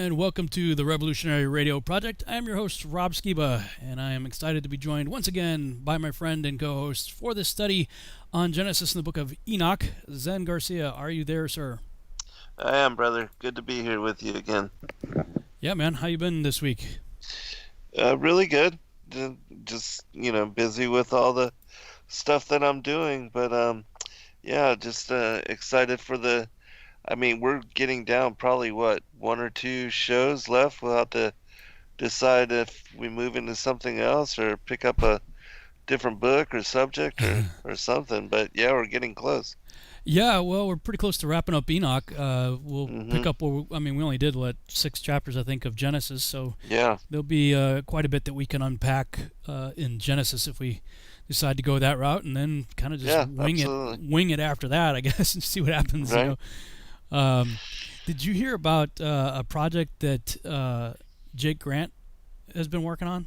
and welcome to the Revolutionary Radio Project. I am your host, Rob Skiba, and I am excited to be joined once again by my friend and co-host for this study on Genesis in the book of Enoch, Zen Garcia. Are you there, sir? I am, brother. Good to be here with you again. Yeah, man. How you been this week? Really good. Just, busy with all the stuff that I'm doing, but just excited for we're getting down probably one or two shows left. We'll have to decide if we move into something else or pick up a different book or subject or something. But yeah, we're getting close. Yeah, well, we're pretty close to wrapping up Enoch. We'll pick up we only did 6 chapters, I think, of Genesis, so yeah, there'll be quite a bit that we can unpack in Genesis if we decide to go that route, and then kind of just wing it after that, I guess, and see what happens. Right. Did you hear about a project that Jake Grant has been working on?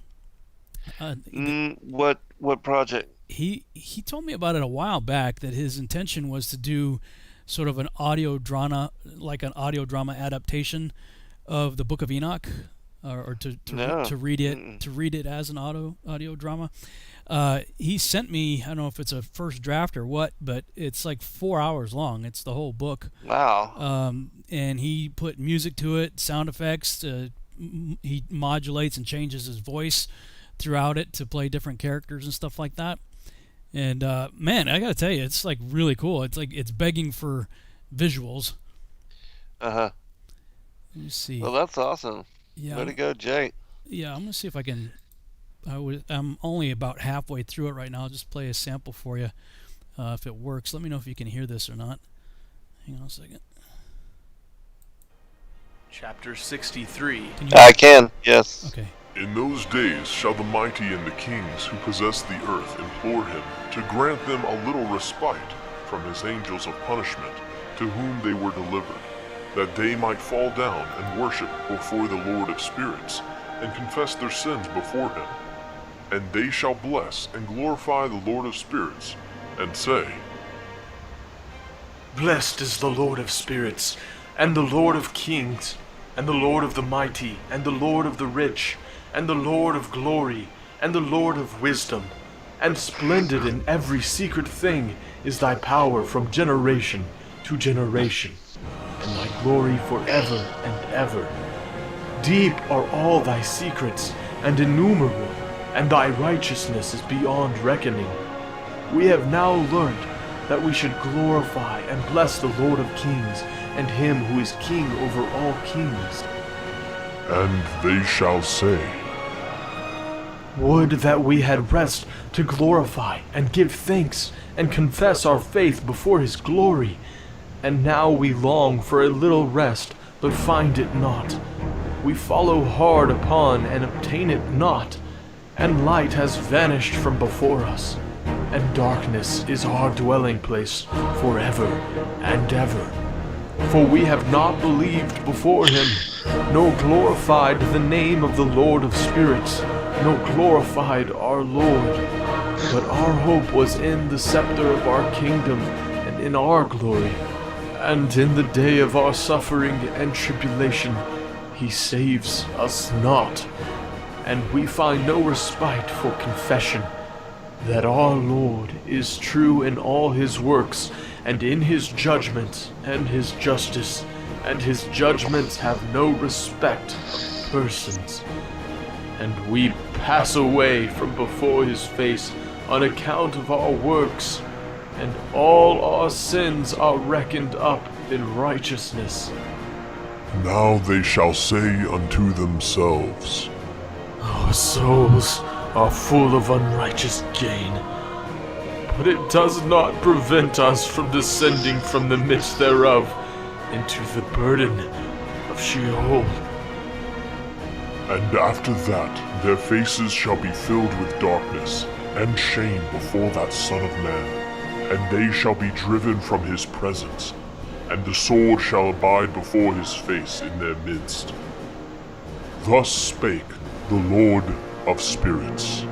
What project? He told me about it a while back, that his intention was to do sort of an audio drama adaptation of the Book of Enoch, or to read it as an audio drama. He sent me, I don't know if it's a first draft or what, but it's like 4 hours long. It's the whole book. Wow. And he put music to it, sound effects. He modulates and changes his voice throughout it to play different characters and stuff like that. And man, I gotta tell you, it's like really cool. It's like it's begging for visuals. Let me see. Well, that's awesome. Yeah. Way to go, Jake. Yeah, I'm gonna see if I can. I'm only about halfway through it right now. I'll just play a sample for you. If it works, let me know if you can hear this or not. Hang on a second. Chapter 63. I can, yes. Okay. In those days shall the mighty and the kings who possess the earth implore him to grant them a little respite from his angels of punishment, to whom they were delivered, that they might fall down and worship before the Lord of spirits, and confess their sins before him. And they shall bless and glorify the Lord of spirits, and say, Blessed is the Lord of spirits, and the Lord of kings, and the Lord of the mighty, and the Lord of the rich, and the Lord of glory, and the Lord of wisdom. And splendid in every secret thing is thy power from generation to generation, and thy glory forever and ever. Deep are all thy secrets, and innumerable, and thy righteousness is beyond reckoning. We have now learned that we should glorify and bless the Lord of kings, and him who is king over all kings. And they shall say, Would that we had rest to glorify and give thanks and confess our faith before his glory. And now we long for a little rest, but find it not. We follow hard upon and obtain it not, and light has vanished from before us, and darkness is our dwelling place forever and ever. For we have not believed before him, nor glorified the name of the Lord of spirits, nor glorified our Lord. But our hope was in the scepter of our kingdom, and in our glory. And in the day of our suffering and tribulation, he saves us not. And we find no respite for confession, that our Lord is true in all his works, and in his judgments and his justice, and his judgments have no respect of persons. And we pass away from before his face on account of our works, and all our sins are reckoned up in righteousness. Now they shall say unto themselves, Our souls are full of unrighteous gain, but it does not prevent us from descending from the midst thereof into the burden of Sheol. And after that their faces shall be filled with darkness and shame before that Son of Man, and they shall be driven from his presence, and the sword shall abide before his face in their midst. Thus spake the Lord of spirits.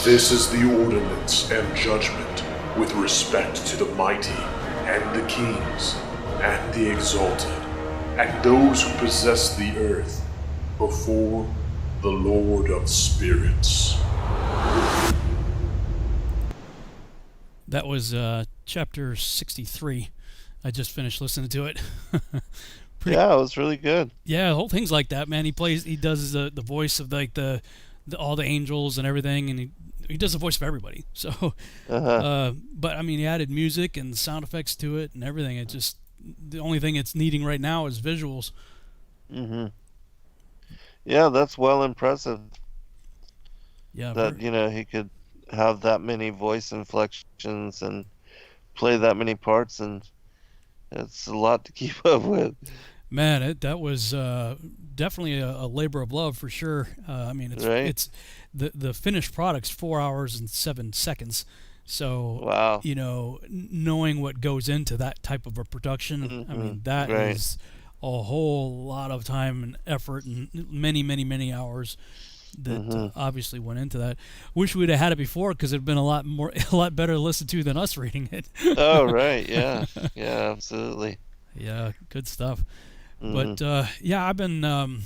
This is the ordinance and judgment with respect to the mighty, and the kings, and the exalted, and those who possess the earth before the Lord of Spirits. That was chapter 63. I just finished listening to it. Yeah, it was really good. Yeah, the whole thing's like that, man. He does the voice of like the all the angels and everything, and he does the voice of everybody. So, but I mean, he added music and sound effects to it and everything. It just the only thing it's needing right now is visuals. Yeah, that's well impressive. Yeah, That he could have that many voice inflections and play that many parts, and it's a lot to keep up with. man, that was definitely a labor of love for sure. I mean, it's the finished product's 4 hours and 7 seconds. So Wow. Knowing what goes into that type of a production, I mean, that is a whole lot of time and effort and many, many, many hours that obviously went into that. Wish we'd have had it before, because it'd been a lot better to listen to than us reading it. Oh, right. Yeah. Yeah, absolutely. Yeah, good stuff. But yeah, I've been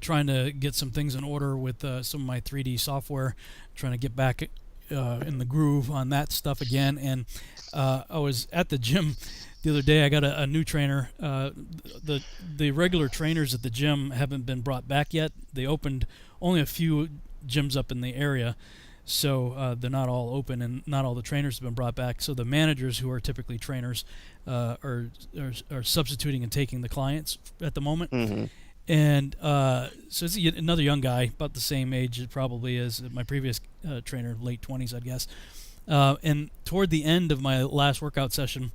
trying to get some things in order with some of my 3D software, trying to get back in the groove on that stuff again. And I was at the gym the other day. I got a new trainer. The regular trainers at the gym haven't been brought back yet. They opened only a few gyms up in the area, so they're not all open, and not all the trainers have been brought back. So the managers, who are typically trainers, are substituting and taking the clients at the moment. And so it's another young guy, about the same age probably as my previous trainer, late 20s, I'd guess. And toward the end of my last workout session,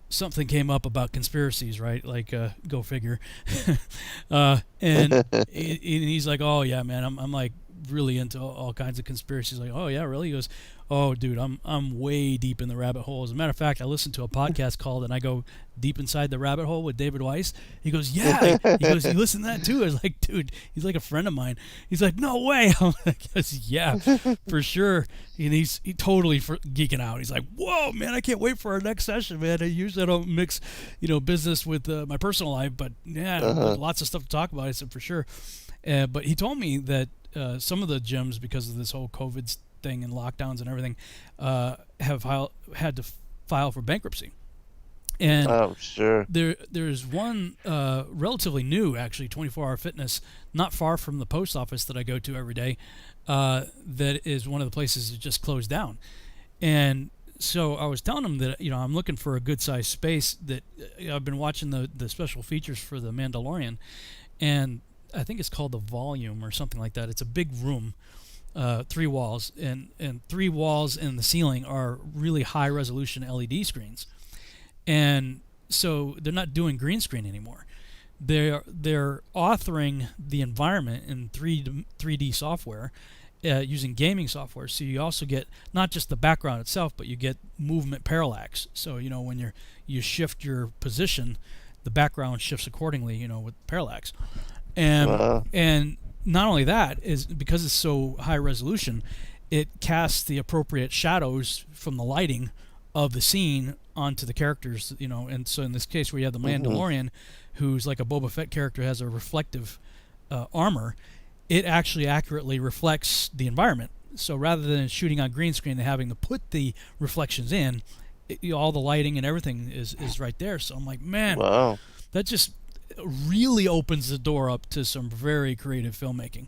something came up about conspiracies, right? Like, go figure. And he's like, "Oh yeah, man, I'm like really into all kinds of conspiracies." Like, "Oh yeah, really?" He goes, "Oh dude, I'm way deep in the rabbit hole. As a matter of fact, I listened to a podcast called And I Go Deep Inside the Rabbit Hole with David Weiss." He goes, "Yeah." He goes, "You listen to that too?" I was like, "Dude, he's like a friend of mine." He's like, "No way." I'm like, "Yeah, for sure." And he totally geeking out. He's like, "Whoa, man, I can't wait for our next session, man." I don't mix, business with my personal life, but yeah, lots of stuff to talk about. I said, "For sure." But he told me that some of the gyms, because of this whole COVID thing and lockdowns and everything, have had to file for bankruptcy. And oh, sure. There's one relatively new, actually, 24-hour fitness, not far from the post office that I go to every day, that is one of the places that just closed down. And so I was telling him that I'm looking for a good-sized space. That I've been watching the special features for The Mandalorian, and I think it's called The Volume or something like that. It's a big room, 3 walls, and 3 walls in the ceiling are really high-resolution LED screens. And so they're not doing green screen anymore. They're authoring the environment in 3D software, using gaming software. So you also get not just the background itself, but you get movement parallax. So when you shift your position, the background shifts accordingly. With parallax. And not only that, is because it's so high resolution, it casts the appropriate shadows from the lighting of the scene onto the characters, and so in this case where you have the Mandalorian, who's like a Boba Fett character, has a reflective armor, it actually accurately reflects the environment. So rather than shooting on green screen and having to put the reflections in, all the lighting and everything is right there. So I'm like, man, wow, that just really opens the door up to some very creative filmmaking.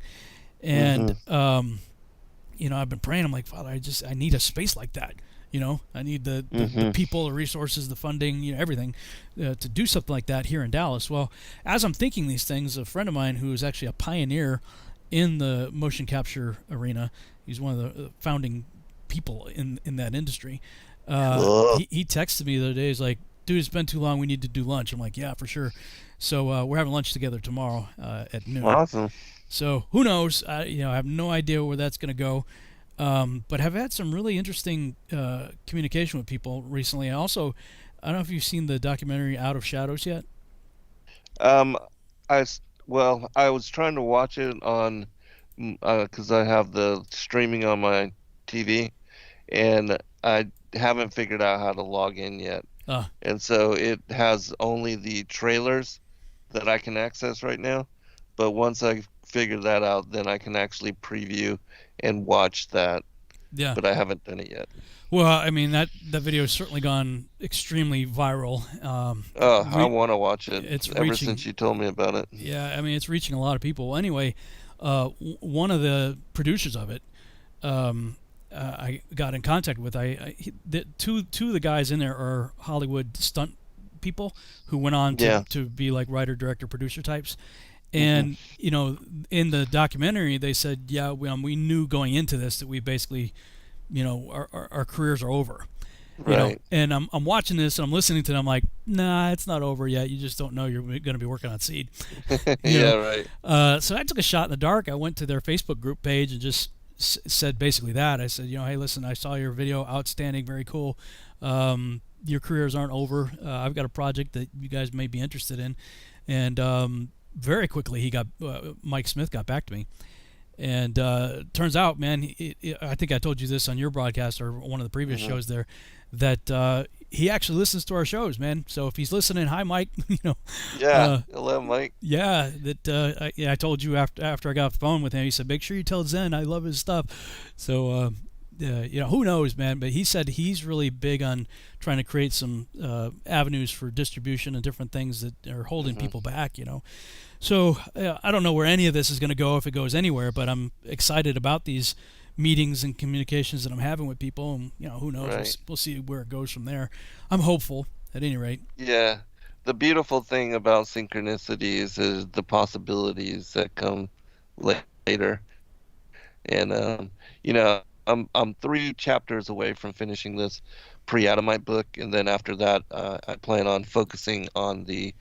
And I've been praying. I'm like, Father, I need a space like that. I need the people, the resources, the funding, everything to do something like that here in Dallas. Well, as I'm thinking these things, a friend of mine who is actually a pioneer in the motion capture arena, he's one of the founding people in that industry. He texted me the other day. He's like, "Dude, it's been too long. We need to do lunch." I'm like, "Yeah, for sure." So we're having lunch together tomorrow at noon. Awesome. So who knows? I have no idea where that's going to go. But have had some really interesting communication with people recently. And also, I don't know if you've seen the documentary Out of Shadows yet. I was trying to watch it on because I have the streaming on my TV, and I haven't figured out how to log in yet. Uh, and so it has only the trailers that I can access right now. But once I figure that out, then I can actually preview and watch that. yeah. But I haven't done it yet. Well, I mean that video has certainly gone extremely viral. Oh, I want to watch it It's ever reaching. since you told me about it. Yeah, I mean it's reaching a lot of people. Anyway, one of the producers of it, I got in contact with. Two of the guys in there are Hollywood stunt people who went on Yeah. to be like writer, director, producer types. Hmm. And in the documentary, they said, yeah, we knew going into this that we basically, our careers are over. Right. And I'm watching this and I'm listening to them. I'm like, nah, it's not over yet. You just don't know you're going to be working on Seed. You Yeah, know? right. So I took a shot in the dark. I went to their Facebook group page and just said basically that. I said, hey, listen, I saw your video, outstanding, very cool. Your careers aren't over. I've got a project that you guys may be interested in, and very quickly Mike Smith got back to me. And turns out, man, I think I told you this on your broadcast or one of the previous Hmm. shows there, that he actually listens to our shows, man. So if he's listening, hi, Mike. Yeah. Hello, Mike. Yeah, I told you after I got off the phone with him, he said, make sure you tell Zen I love his stuff. So who knows, man? But he said he's really big on trying to create some avenues for distribution and different things that are holding Hmm. people back. So I don't know where any of this is going to go, if it goes anywhere, but I'm excited about these meetings and communications that I'm having with people, and who knows? Right. We'll see where it goes from there. I'm hopeful, at any rate. Yeah. The beautiful thing about synchronicities is the possibilities that come later. And I'm 3 chapters away from finishing this pre-Adamite book, and then after that, I plan on focusing on the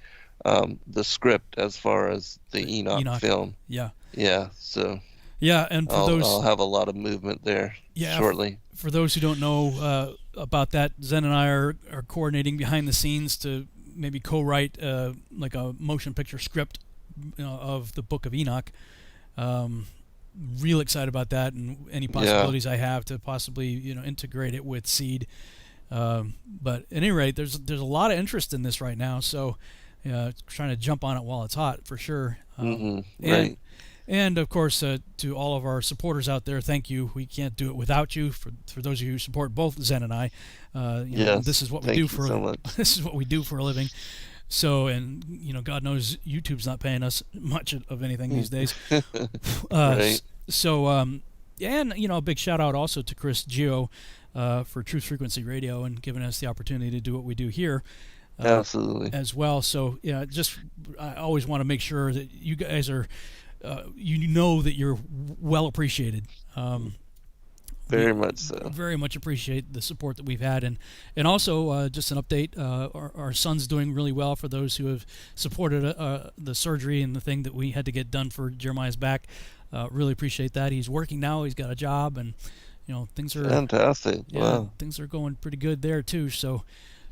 script as far as the Enoch Enoch, film. yeah, Yeah, so yeah, and for I'll have a lot of movement there yeah, shortly. for those who don't know about that, Zen and I are coordinating behind the scenes to maybe co-write like a motion picture script of the Book of Enoch. Um, Real excited about that, and any possibilities I have to possibly integrate it with Seed. But at any rate, there's a lot of interest in this right now, so trying to jump on it while it's hot for sure. Hmm. And Right. and of course, to all of our supporters out there, thank you. We can't do it without you. For those of you who support both Zen and I, Yes. this is what we Thank do you for so much. this is what we do for a living. So, and God knows YouTube's not paying us much of anything these days. Right. So, and a big shout out also to Chris Gio for Truth Frequency Radio and giving us the opportunity to do what we do here. Absolutely. As well. So I always want to make sure that you guys are, that you're well appreciated. Very much so. Very much appreciate the support that we've had, and also just an update. Our son's doing really well. For those who have supported the surgery and the thing that we had to get done for Jeremiah's back, really appreciate that. He's working now. He's got a job, and things are Fantastic. Wow. things are going pretty good there too. So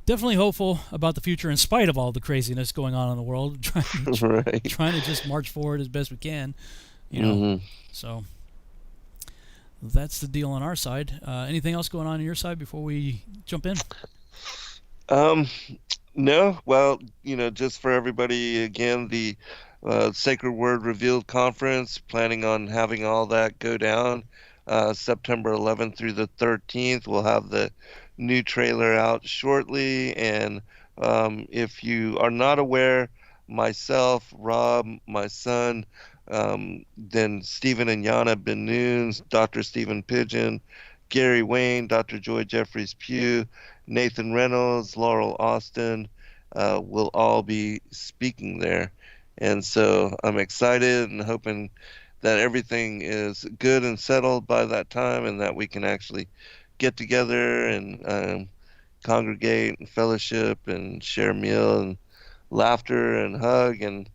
definitely hopeful about the future in spite of all the craziness going on in the world. Right. Trying to just march forward as best we can. Hmm. So that's the deal on our side. Anything else going on your side before we jump in? No. Well, just for everybody again, the Sacred Word Revealed Conference, planning on having all that go down September 11th through the 13th. We'll have the new trailer out shortly, and if you are not aware, myself, Rob, my son, then Stephen and Yana Ben Noons, Dr. Stephen Pigeon, Gary Wayne, Dr. Joy Jeffries Pugh, Nathan Reynolds, Laurel Austin will all be speaking there. And so I'm excited and hoping that everything is good and settled by that time, and that we can actually get together and congregate and fellowship and share a meal and laughter and hug, and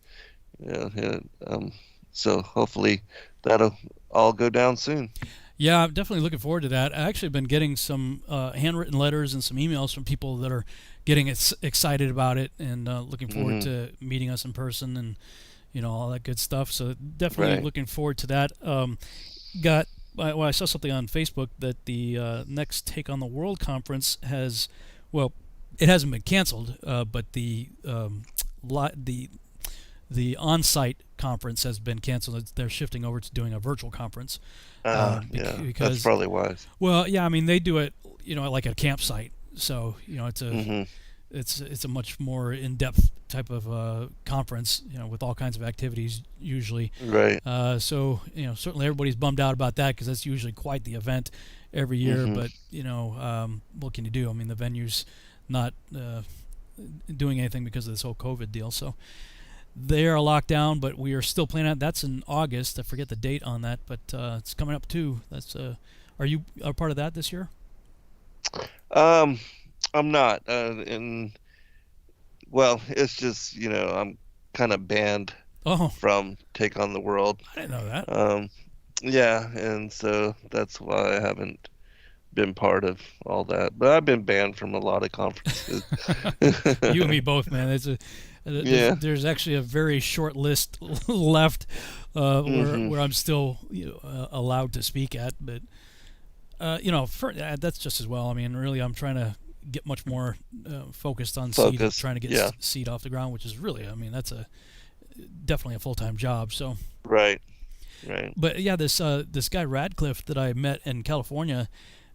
so hopefully that'll all go down soon. Yeah, I'm definitely looking forward to that. I actually been getting some handwritten letters and some emails from people that are getting excited about it and looking forward to meeting us in person and all that good stuff. So definitely Right. looking forward to that. I saw something on Facebook that the next Take on the World conference has, well, It hasn't been canceled, but the on-site conference has been canceled. They're shifting over to doing a virtual conference Yeah, that's because, probably wise. well, yeah, I mean they do it, like a campsite. So it's a Hmm. it's a much more in-depth type of conference, with all kinds of activities usually. Right. So certainly everybody's bummed out about that because that's usually quite the event every year. Hmm. But what can you do? I mean, the venue's not doing anything because of this whole COVID deal. So they are locked down, but we are still planning out. That's in August. I forget the date on that, but it's coming up too. That's are you a part of that this year? Um, I'm not, and well, it's just I'm kind of banned Oh, from Take on the World. I didn't know that. Yeah, and so that's why I haven't been part of all that. But I've been banned from a lot of conferences. You and me both, man. Yeah. There's actually a very short list left Hmm. where I'm still allowed to speak at, but that's just as well. I mean, really, I'm trying to get much more focused on Focus. trying to get Yeah. seed off the ground, which is really, I mean, that's definitely a full-time job. So, Right. Right. but yeah, this guy Radcliffe that I met in California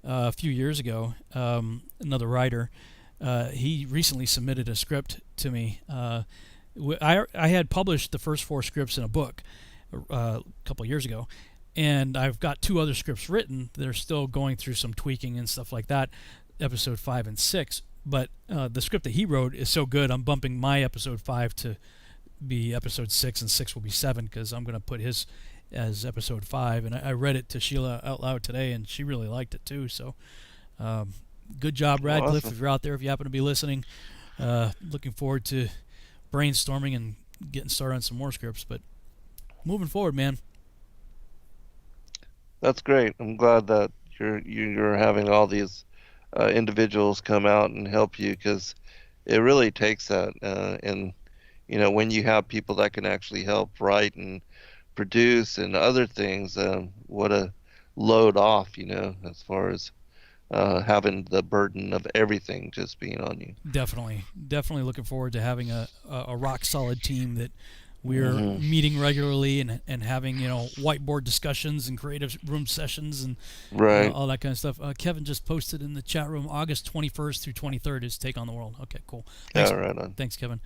a few years ago, another writer. He recently submitted a script to me. I had published the first 4 scripts in a book a couple of years ago, and I've got 2 other scripts written that are still going through some tweaking and stuff like that, episode 5 and 6. But the script that he wrote is so good, I'm bumping my episode 5 to be episode 6, and 6 will be 7 because I'm going to put his as episode 5. And I read it to Sheila out loud today, and she really liked it too. So good job, Radcliffe. Awesome. If you're out there, if you happen to be listening, looking forward to brainstorming and getting started on some more scripts. But moving forward, man. That's great. I'm glad that you're having all these individuals come out and help you because it really takes that. And when you have people that can actually help write and produce and other things, what a load off, as far as having the burden of everything just being on you. Definitely looking forward to having a rock solid team that we're Hmm. meeting regularly and having whiteboard discussions and creative room sessions and Right. all that kind of stuff. Kevin just posted in the chat room August 21st through 23rd is Take on the World. Okay, cool. Thanks, Yeah, right on. thanks, Kevin.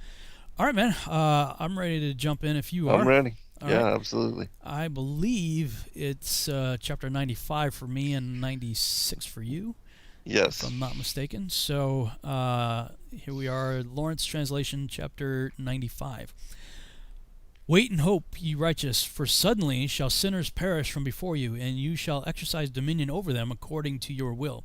All right, man. I'm ready to jump in if you are. I'm ready. All Yeah, right. absolutely. I believe it's chapter 95 for me and 96 for you, Yes. if I'm not mistaken. So here we are, Lawrence translation, chapter 95. Wait and hope, ye righteous, for suddenly shall sinners perish from before you, and you shall exercise dominion over them according to your will.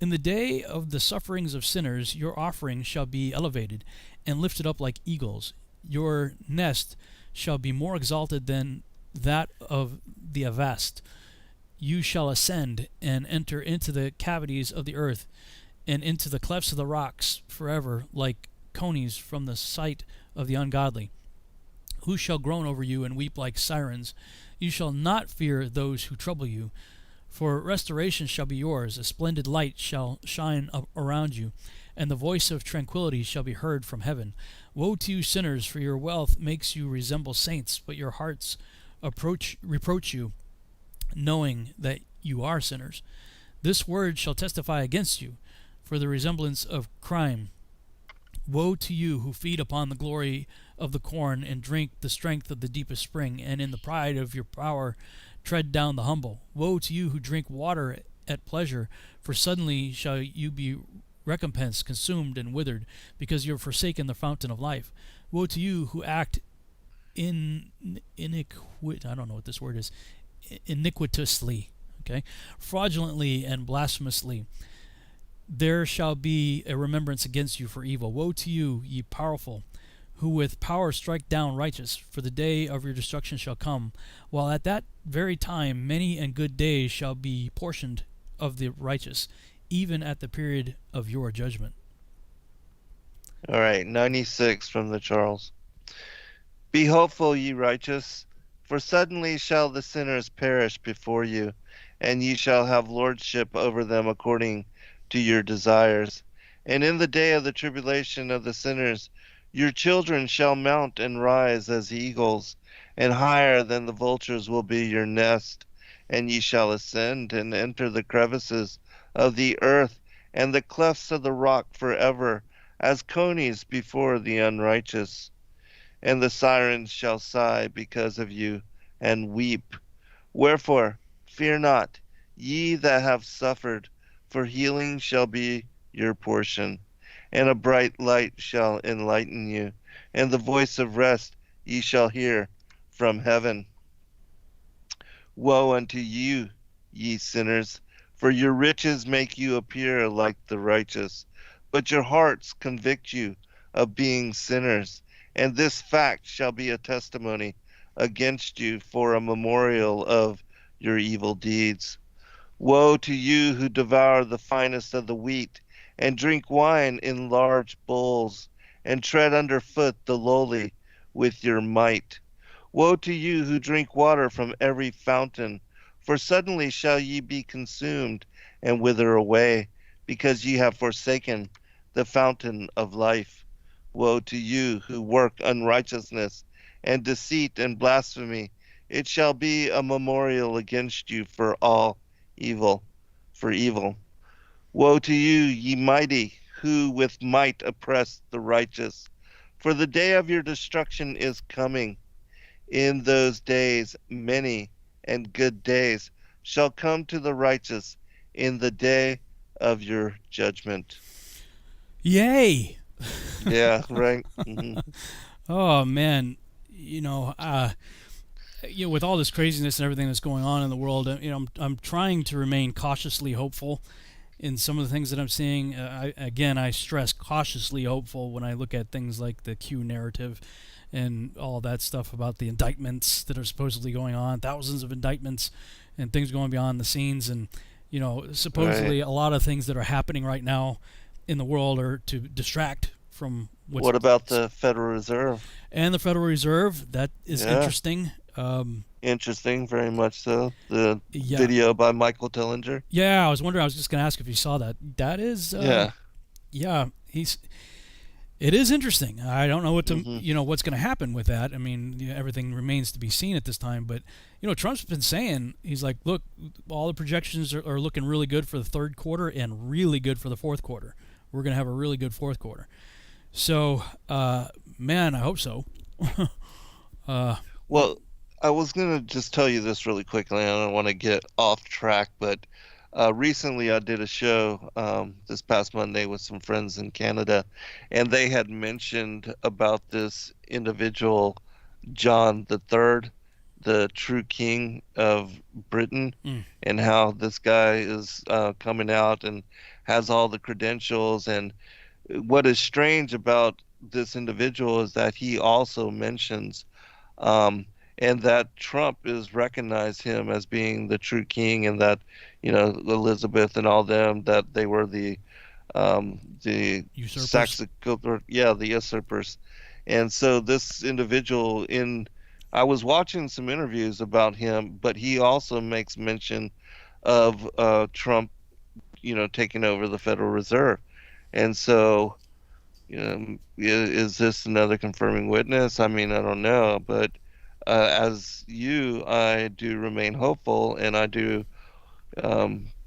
In the day of the sufferings of sinners, your offering shall be elevated and lifted up like eagles. Your nest shall be more exalted than that of the Avast. You shall ascend and enter into the cavities of the earth and into the clefts of the rocks forever, like conies from the sight of the ungodly. Who shall groan over you and weep like sirens? You shall not fear those who trouble you, for restoration shall be yours. A splendid light shall shine up around you, and the voice of tranquility shall be heard from heaven. Woe to you sinners, for your wealth makes you resemble saints, but your hearts reproach you, knowing that you are sinners. This word shall testify against you, for the resemblance of crime. Woe to you who feed upon the glory of the corn and drink the strength of the deepest spring, and in the pride of your power tread down the humble. Woe to you who drink water at pleasure, for suddenly shall you be recompensed, consumed, and withered, because you have forsaken the fountain of life. Woe to you who act I don't know what this word is, iniquitously, okay, fraudulently and blasphemously. There shall be a remembrance against you for evil. Woe to you, ye powerful, who with power strike down righteous, for the day of your destruction shall come, while at that very time many and good days shall be portioned of the righteous, even at the period of your judgment. All right, 96 from the Charles. Be hopeful, ye righteous, for suddenly shall the sinners perish before you, and ye shall have lordship over them according to your desires. And in the day of the tribulation of the sinners, your children shall mount and rise as eagles, and higher than the vultures will be your nest. And ye shall ascend and enter the crevices of the earth and the clefts of the rock forever, as conies before the unrighteous. And the sirens shall sigh because of you, and weep. Wherefore, fear not, ye that have suffered, for healing shall be your portion, and a bright light shall enlighten you, and the voice of rest ye shall hear from heaven. Woe unto you, ye sinners, for your riches make you appear like the righteous, but your hearts convict you of being sinners, and this fact shall be a testimony against you for a memorial of your evil deeds. Woe to you who devour the finest of the wheat, and drink wine in large bowls, and tread under foot the lowly with your might. Woe to you who drink water from every fountain, for suddenly shall ye be consumed and wither away, because ye have forsaken the fountain of life. Woe to you who work unrighteousness and deceit and blasphemy. It shall be a memorial against you for all evil, for evil. Woe to you, ye mighty, who with might oppress the righteous. For the day of your destruction is coming. In those days, many and good days shall come to the righteous in the day of your judgment. Yay! Yeah, right. Oh man, with all this craziness and everything that's going on in the world, I'm trying to remain cautiously hopeful in some of the things that I'm seeing. I stress cautiously hopeful when I look at things like the Q narrative and all that stuff about the indictments that are supposedly going on, thousands of indictments and things going beyond the scenes, and supposedly Right. a lot of things that are happening right now in the world are to distract from what's What about the Federal Reserve? and the Federal Reserve. That is Yeah, interesting. interesting, very much so. The Yeah, video by Michael Tillinger. yeah. I was wondering. I was just gonna ask if you saw that. That is, Yeah. yeah. It is interesting. I don't know Hmm. what's going to happen with that. I mean, everything remains to be seen at this time. But Trump's been saying, he's like, look, all the projections are looking really good for the third quarter and really good for the fourth quarter. We're going to have a really good fourth quarter. So, man, I hope so. uh, Well, I was gonna just tell you this really quickly. I don't want to get off track, but recently I did a show this past Monday with some friends in Canada, and they had mentioned about this individual, John the Third, the true king of Britain, mm, and how this guy is coming out and has all the credentials. And what is strange about this individual is that he also mentions um, and that Trump is recognized him as being the true king, and that Elizabeth and all them, that they were the usurpers. Saxon, or yeah, the usurpers. And so this individual, I was watching some interviews about him, but he also makes mention of Trump, taking over the Federal Reserve. And so, is this another confirming witness? I mean, I don't know, but as you, I do remain hopeful, and I do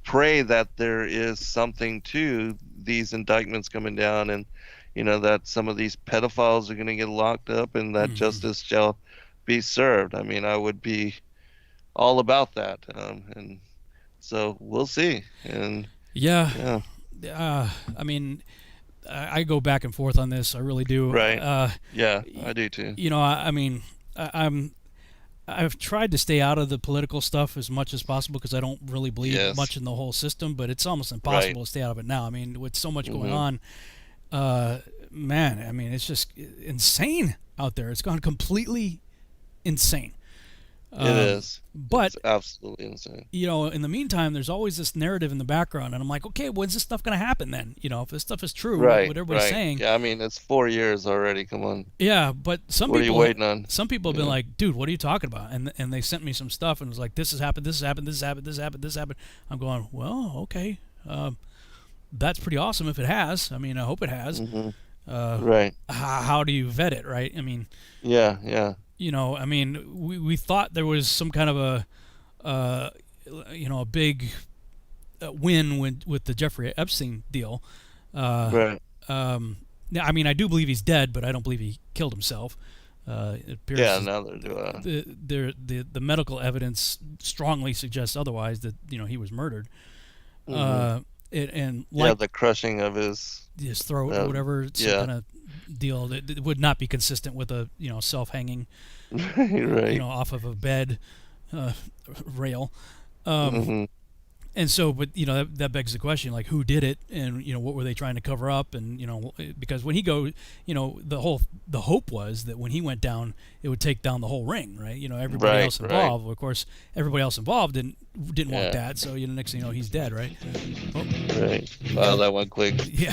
pray that there is something to these indictments coming down, and that some of these pedophiles are going to get locked up, and that Hmm. justice shall be served. I mean, I would be all about that, and so we'll see. And Yeah. yeah, I mean, I go back and forth on this. I really do. right, yeah, I do too. I mean, I've tried to stay out of the political stuff as much as possible because I don't really believe Yes, much in the whole system. But it's almost right. impossible to stay out of it now. I mean, with so much going Hmm. on, man. I mean, it's just insane out there. It's gone completely insane. It is. But It's absolutely insane. in the meantime, there's always this narrative in the background, and I'm like, okay, when's this stuff going to happen then? If this stuff is true, Right, what everybody's right. saying, Yeah, I mean, it's 4 years already. Come on. yeah. But What are you waiting on? some people have been Yeah. like, dude, what are you talking about? And they sent me some stuff, and it was like, this has happened, this has happened, this has happened, this has happened, this happened. I'm going, well, okay. that's pretty awesome if it has. I mean, I hope it has. Right. How do you vet it, right? I mean, Yeah. I mean, we thought there was some kind of a big win with the Jeffrey Epstein deal. Right. I mean, I do believe he's dead, but I don't believe he killed himself. It appears Now they're doing. the medical evidence strongly suggests otherwise, that he was murdered. And the crushing of his throat or whatever, some kind of deal that would not be consistent with a self-hanging right. Off of a bed rail. And so, but that begs the question, like, who did it, and what were they trying to cover up, and because when he goes, the hope was that when he went down, it would take down the whole ring, right? Everybody else involved. Well, of course, everybody else involved didn't want that. So next thing you know, he's dead, right? Oh. Right. Wow, that went quick. Yeah.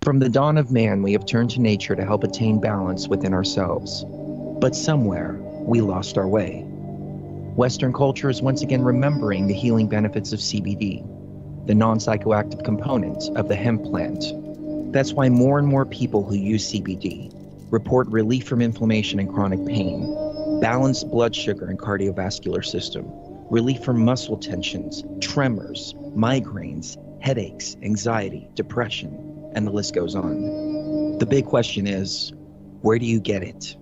From the dawn of man, we have turned to nature to help attain balance within ourselves. But somewhere, we lost our way. Western culture is once again remembering the healing benefits of CBD, the non-psychoactive component of the hemp plant. That's why more and more people who use CBD report relief from inflammation and chronic pain, balanced blood sugar and cardiovascular system, relief from muscle tensions, tremors, migraines, headaches, anxiety, depression, and the list goes on. The big question is, where do you get it?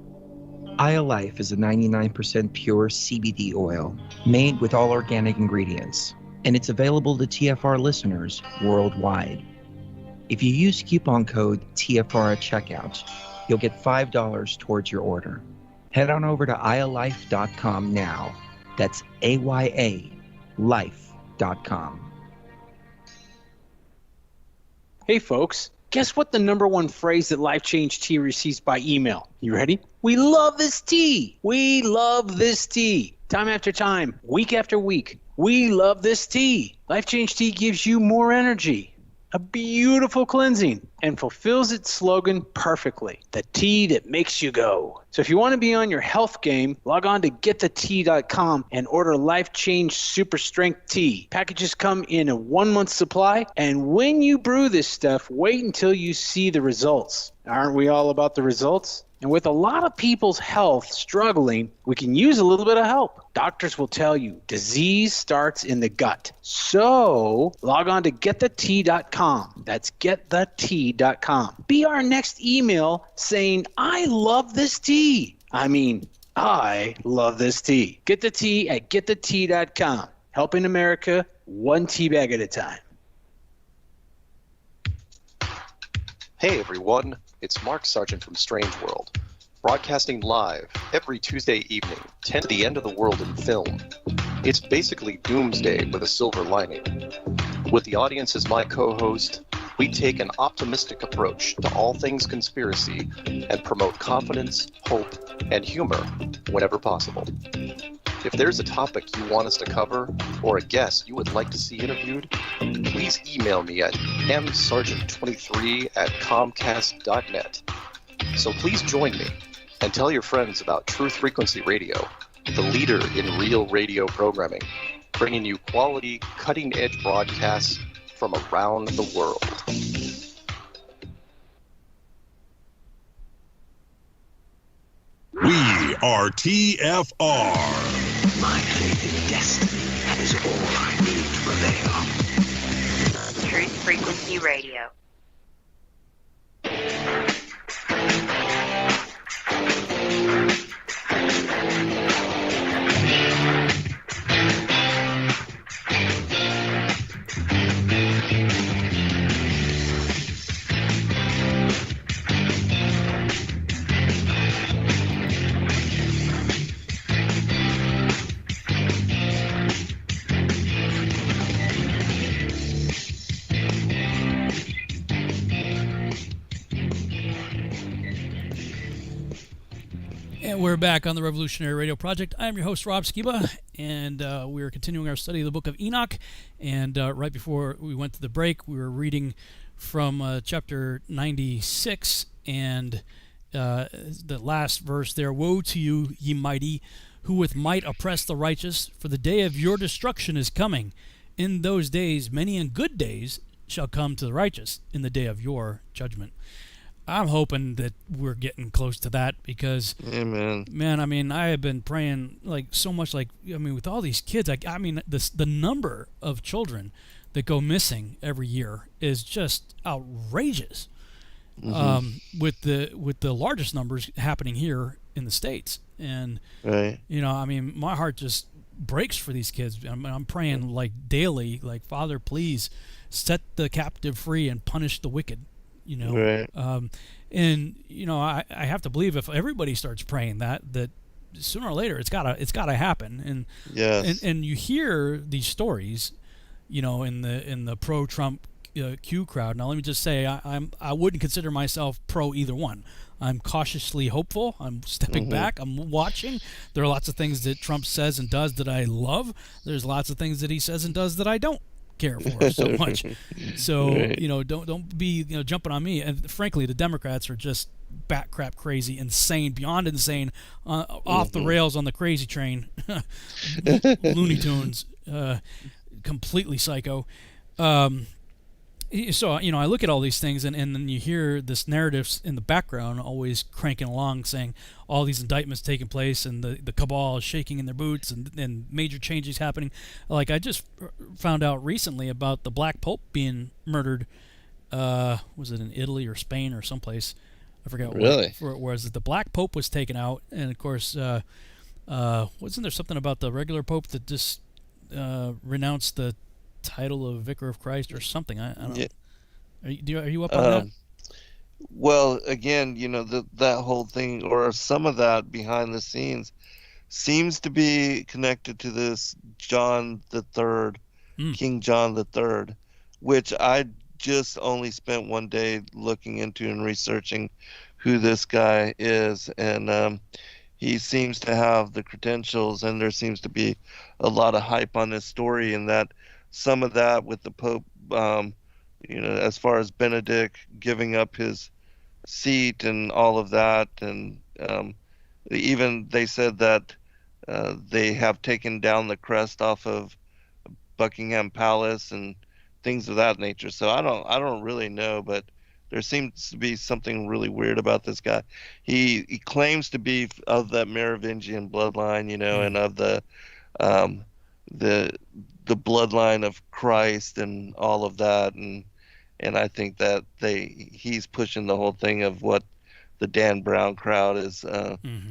IALife is a 99% pure CBD oil made with all organic ingredients, and it's available to TFR listeners worldwide. If you use coupon code TFR at checkout, you'll get $5 towards your order. Head on over to ialife.com now. That's AYA life.com. Hey folks, guess what the #1 phrase that Life Change Tea receives by email? You ready? We love this tea. We love this tea. Time after time, week after week, we love this tea. Life Change Tea gives you more energy, a beautiful cleansing, and fulfills its slogan perfectly. The tea that makes you go. So if you want to be on your health game, log on to getthetea.com and order Life Change Super Strength Tea. Packages come in a 1-month supply, and when you brew this stuff, wait until you see the results. Aren't we all about the results? And with a lot of people's health struggling, we can use a little bit of help. Doctors will tell you disease starts in the gut. So log on to getthetea.com. That's getthetea.com. Be our next email saying, I love this tea. I love this tea. Get the tea at getthetea.com. Helping America one tea bag at a time. Hey everyone, it's Mark Sargent from Strange World, broadcasting live every Tuesday evening, 10 to the end of the world in film. It's basically doomsday with a silver lining. With the audience as my co-host, we take an optimistic approach to all things conspiracy and promote confidence, hope, and humor whenever possible. If there's a topic you want us to cover or a guest you would like to see interviewed, please email me at msargent23@comcast.net. So please join me and tell your friends about Truth Frequency Radio, the leader in real radio programming, bringing you quality, cutting-edge broadcasts from around the world. We are TFR. My faith in destiny is all I need to prevail. Truth Frequency Radio. And we're back on the Revolutionary Radio Project. I'm your host, Rob Skiba, and we're continuing our study of the book of Enoch. And right before we went to the break, we were reading from chapter 96, and the last verse there, "Woe to you, ye mighty, who with might oppress the righteous, for the day of your destruction is coming. In those days many and good days shall come to the righteous, in the day of your judgment." I'm hoping that we're getting close to that because, Amen. man, I mean, I have been praying like so much, like, I mean, with all these kids, I mean, the number of children that go missing every year is just outrageous. With the largest numbers happening here in the States, and Right. you know, I mean, my heart just breaks for these kids. I'm praying like daily, like, Father, please set the captive free and punish the wicked. You know, Right. And you know, I have to believe if everybody starts praying that sooner or later it's gotta happen. And Yes. and you hear these stories, you know, in the pro-Trump Q crowd. Now, let me just say, I wouldn't consider myself pro either one. I'm cautiously hopeful. I'm stepping back. I'm watching. There are lots of things that Trump says and does that I love. There's lots of things that he says and does that I don't care for so much. So Right. you know, don't be, you know, jumping on me. And frankly, the Democrats are just bat crap crazy, insane, beyond insane, off the rails on the crazy train, Looney Tunes, completely psycho. So, you know, I look at all these things, and then you hear this narrative in the background always cranking along, saying all these indictments taking place, and the cabal is shaking in their boots, and major changes happening. Like, I just found out recently about the Black Pope being murdered. Was it in Italy or Spain or someplace? I forgot. Really? Whereas the Black Pope was taken out, and of course, wasn't there something about the regular Pope that just renounced the title of Vicar of Christ or something? I don't know. Yeah. Are you up on that? Well, again, you know, that whole thing, or some of that behind the scenes, seems to be connected to this John the Third, King John the Third, which I just only spent one day looking into and researching who this guy is, and he seems to have the credentials, and there seems to be a lot of hype on this story, and that some of that with the Pope, you know, as far as Benedict giving up his seat and all of that, and even they said that they have taken down the crest off of Buckingham Palace and things of that nature. So I don't really know, but there seems to be something really weird about this guy. He claims to be of that Merovingian bloodline, you know, and of the bloodline of Christ and all of that, and I think that he's pushing the whole thing of what the Dan Brown crowd is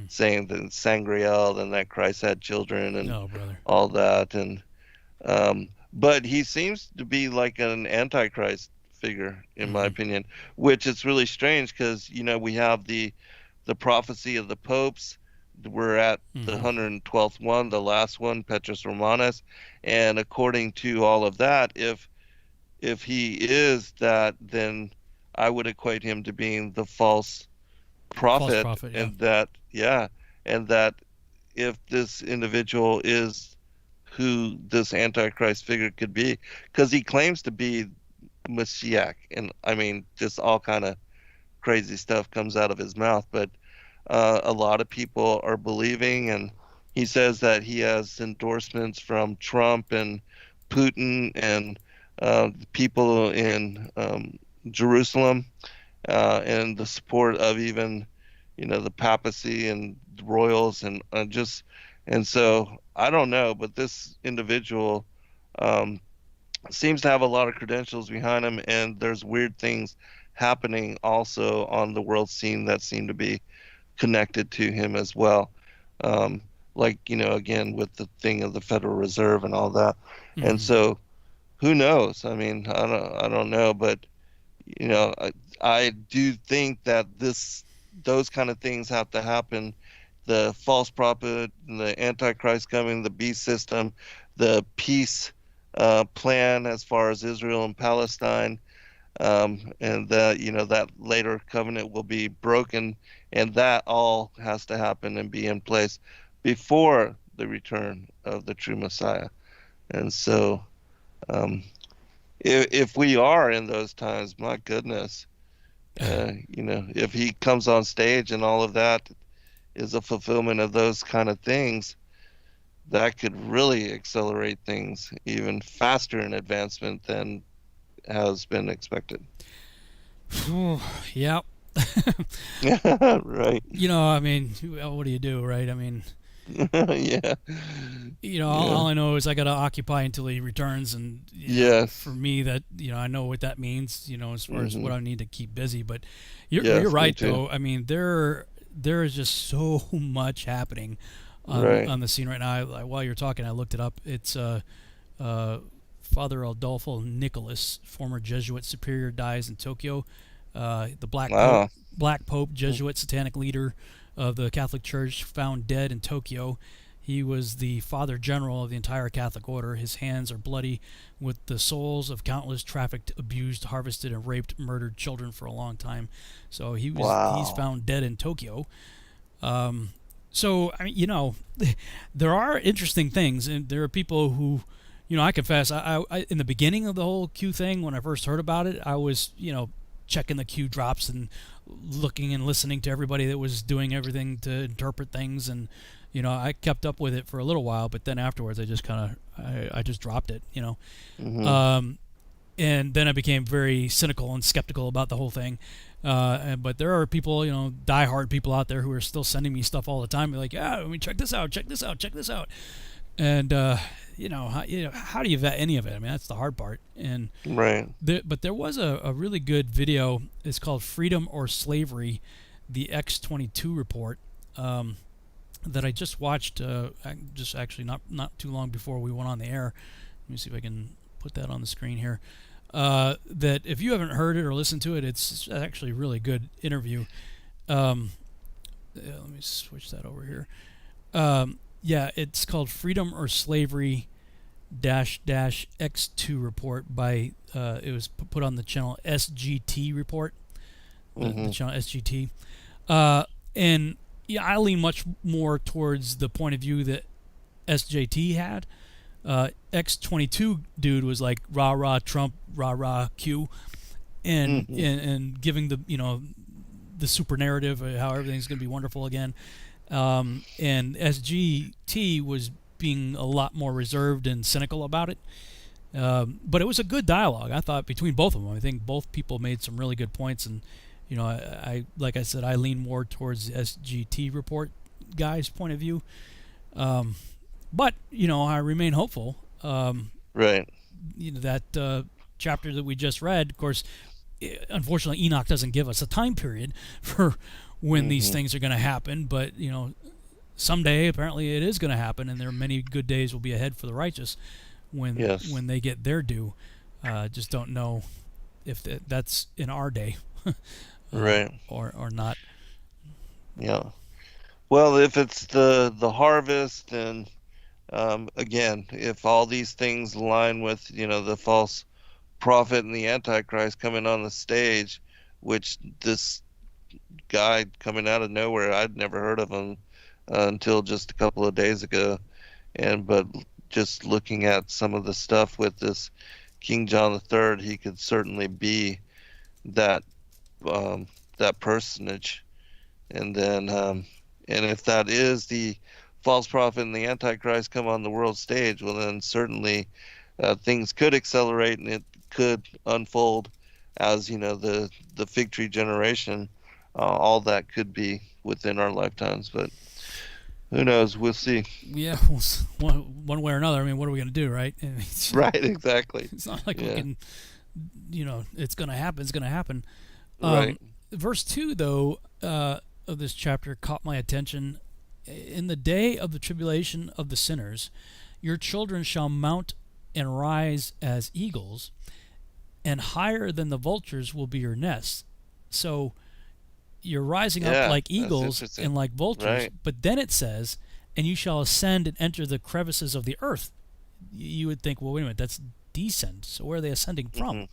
saying, that Sangreal, and that Christ had children and all that, and but he seems to be like an antichrist figure, in my opinion, which is really strange because, you know, we have the prophecy of the popes. We're at the 112th one, the last one, Petrus Romanus, and according to all of that, if he is that, then I would equate him to being the false prophet, and that if this individual is who this antichrist figure could be, because he claims to be Messiah, and I mean, just all kind of crazy stuff comes out of his mouth, but a lot of people are believing, and he says that he has endorsements from Trump and Putin and people in Jerusalem, and the support of even, you know, the papacy and the royals, and so I don't know, but this individual seems to have a lot of credentials behind him, and there's weird things happening also on the world scene that seem to be connected to him as well. Like, you know, again, with the thing of the Federal Reserve and all that. And so who knows? I mean, I don't know, but, you know, I do think that those kind of things have to happen. The false prophet, the Antichrist coming, the beast system, the peace plan as far as Israel and Palestine, and that that later covenant will be broken, and that all has to happen and be in place before the return of the true Messiah. And so, if we are in those times, my goodness, if he comes on stage and all of that is a fulfillment of those kind of things, that could really accelerate things even faster in advancement than has been expected. Yep. Right. I mean, what do you do, right? I mean, Yeah. all I know is I got to occupy until he returns, and Yes. for me, that I know what that means. As far as what I need to keep busy. But you're Yes, me right, too. though. I mean, there is just so much happening Right. on the scene right now. While you're talking, I looked it up. It's Father Adolfo Nicholas, former Jesuit superior, dies in Tokyo. The Wow. Black Pope, Jesuit satanic leader of the Catholic Church, found dead in Tokyo. He was the Father General of the entire Catholic Order. His hands are bloody with the souls of countless trafficked, abused, harvested, and raped, murdered children for a long time. So he's Wow. found dead in Tokyo. So I mean, there are interesting things, and there are people who, I confess, I in the beginning of the whole Q thing, when I first heard about it, I was, checking the Q drops and looking and listening to everybody that was doing everything to interpret things, and I kept up with it for a little while, but then afterwards I just kind of I just dropped it. And then I became very cynical and skeptical about the whole thing. But there are people, diehard people out there who are still sending me stuff all the time. They're like, yeah, I mean, check this out, check this out, check this out. And how do you vet any of it? I mean, that's the hard part. And Right. but there was a really good video. It's called "Freedom or Slavery," the X-22 report, that I just watched. Just actually not too long before we went on the air. Let me see if I can put that on the screen here. That if you haven't heard it or listened to it, it's actually a really good interview. Let me switch that over here. Yeah, it's called "Freedom or Slavery X2 report" by it was put on the channel SGT report, the channel SGT, and yeah, I lean much more towards the point of view that SJT had. X-22 dude was like rah rah Trump, rah rah Q, and giving the the super narrative of how everything's going to be wonderful again. And SGT was being a lot more reserved and cynical about it. But it was a good dialogue, I thought, between both of them. I think both people made some really good points, and I like I said, I lean more towards the SGT report guy's point of view. But I remain hopeful. Right. That chapter that we just read, of course, unfortunately, Enoch doesn't give us a time period for when these things are going to happen. But someday apparently it is going to happen, and there are many good days will be ahead for the righteous when they get their due. Just don't know if that's in our day, Right. or not. Yeah. Well, if it's the harvest, then again, if all these things align with the false prophet and the Antichrist coming on the stage, which this guy coming out of nowhere, I'd never heard of him until just a couple of days ago, but just looking at some of the stuff with this King John III, he could certainly be that that personage. And then and if that is the false prophet and the Antichrist come on the world stage, well then certainly things could accelerate, and it could unfold as the fig tree generation. All that could be within our lifetimes, but who knows? We'll see. Yeah, one way or another. I mean, what are we going to do, right? I mean, Right, exactly. It's not like we can, it's going to happen. It's going to happen. Right. Verse 2, though, of this chapter caught my attention. In the day of the tribulation of the sinners, your children shall mount and rise as eagles, and higher than the vultures will be your nests. So you're rising up like eagles and like vultures, right. But then it says, and you shall ascend and enter the crevices of the earth. You would think, well, wait a minute, that's descent. So where are they ascending from?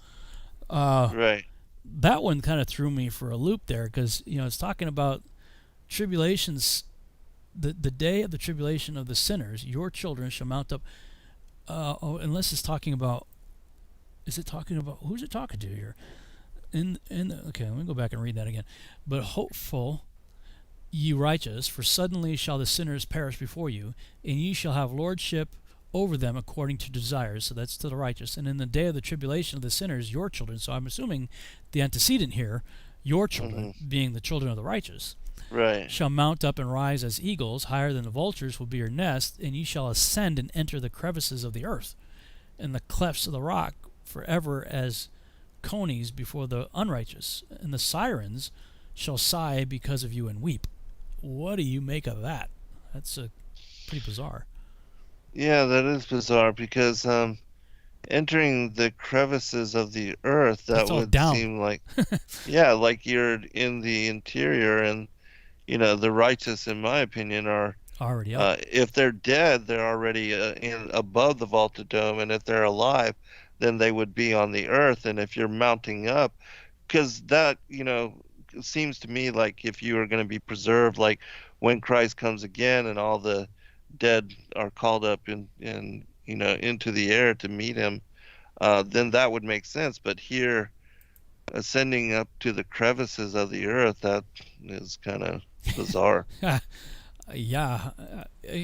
Right. That one kind of threw me for a loop there because it's talking about tribulations, the day of the tribulation of the sinners, your children shall mount up. Unless it's talking about, is it talking about, who's it talking to here? Okay, let me go back and read that again. But hopeful, ye righteous, for suddenly shall the sinners perish before you, and ye shall have lordship over them according to desires. So that's to the righteous. And in the day of the tribulation of the sinners, your children. So I'm assuming the antecedent here, your children, being the children of the righteous, right, shall mount up and rise as eagles, higher than the vultures will be your nest, and ye shall ascend and enter the crevices of the earth, and the clefts of the rock, forever as conies before the unrighteous, and the sirens shall sigh because of you and weep. What do you make of that? That's pretty bizarre. Yeah, that is bizarre because entering the crevices of the earth, that would seem like, yeah, like you're in the interior, and the righteous, in my opinion, are already up. If they're dead, they're already above the vaulted dome, and if they're alive, then they would be on the earth. And if you're mounting up, because that seems to me like if you are going to be preserved, like when Christ comes again and all the dead are called up into the air to meet him, then that would make sense. But here, ascending up to the crevices of the earth, that is kind of bizarre. Yeah,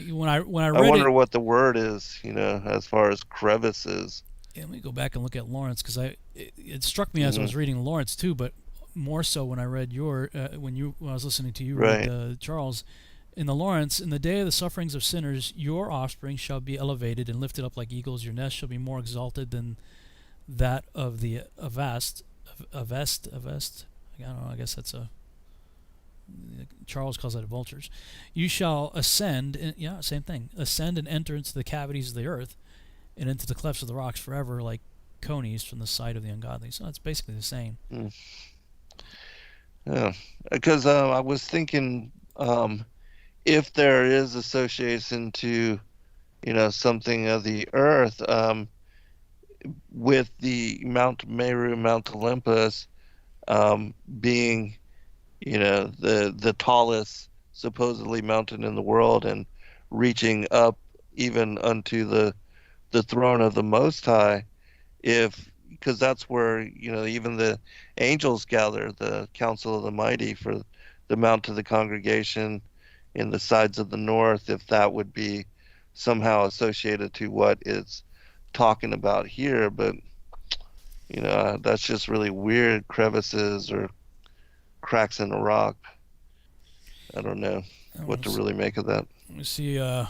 when I read I wonder it, what the word is, as far as crevices. Yeah, let me go back and look at Lawrence, because it struck me as I was reading Lawrence too, but more so when I read when I was listening to you read Charles. In the Lawrence, in the day of the sufferings of sinners, your offspring shall be elevated and lifted up like eagles. Your nest shall be more exalted than that of the Avest. I don't know. I guess that's Charles calls that vultures. You shall ascend. Same thing. Ascend and enter into the cavities of the earth, and into the clefts of the rocks forever, like conies from the sight of the ungodly. So that's basically the same. Yeah, because I was thinking. If there is association to, something of the earth, with the Mount Meru, Mount Olympus, being, the tallest supposedly mountain in the world, and reaching up even unto the throne of the Most High, because that's where, even the angels gather, the council of the mighty, for the mount of the congregation in the sides of the north, if that would be somehow associated to what it's talking about here. But that's just really weird, crevices or cracks in the rock. I don't know what to really make of that. Let me see. I'll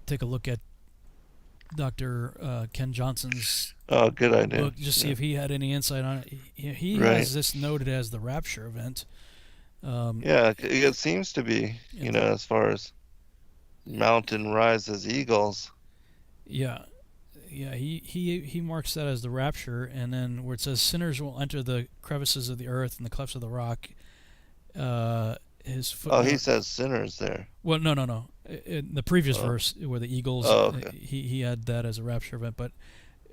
take a look at Dr. Ken Johnson's good idea. book, just see if he had any insight on it. He has this noted as the rapture event. It seems to be, as far as mountain rise as eagles. Yeah, he marks that as the rapture, and then where it says sinners will enter the crevices of the earth and the clefts of the rock. His footnote, he says sinners there. Well, no. In the previous verse where the eagles, okay. He had that as a rapture event, but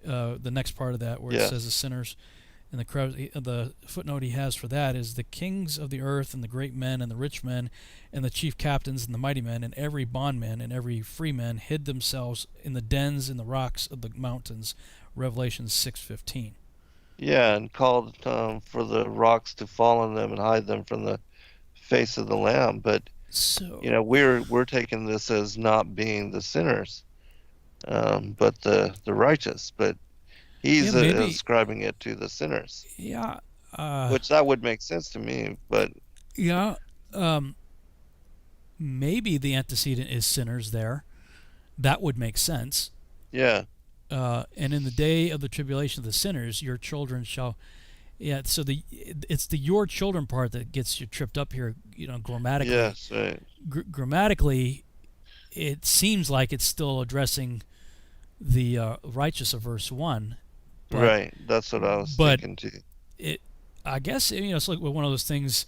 the next part of that where it says the sinners. And the footnote he has for that is the kings of the earth and the great men and the rich men and the chief captains and the mighty men and every bondman and every free man hid themselves in the dens in the rocks of the mountains. Revelation 6:15. Yeah, and called for the rocks to fall on them and hide them from the face of the Lamb. But we're taking this as not being the sinners, but the righteous. But he's ascribing it to the sinners. Yeah. Which that would make sense to me, but... Yeah. Maybe the antecedent is sinners there. That would make sense. Yeah. And in the day of the tribulation of the sinners, your children shall... Yeah, so it's the your children part that gets you tripped up here, grammatically. Yes, right. Grammatically, it seems like it's still addressing the righteous of verse 1. Right, that's what I was thinking too. I guess it's like one of those things.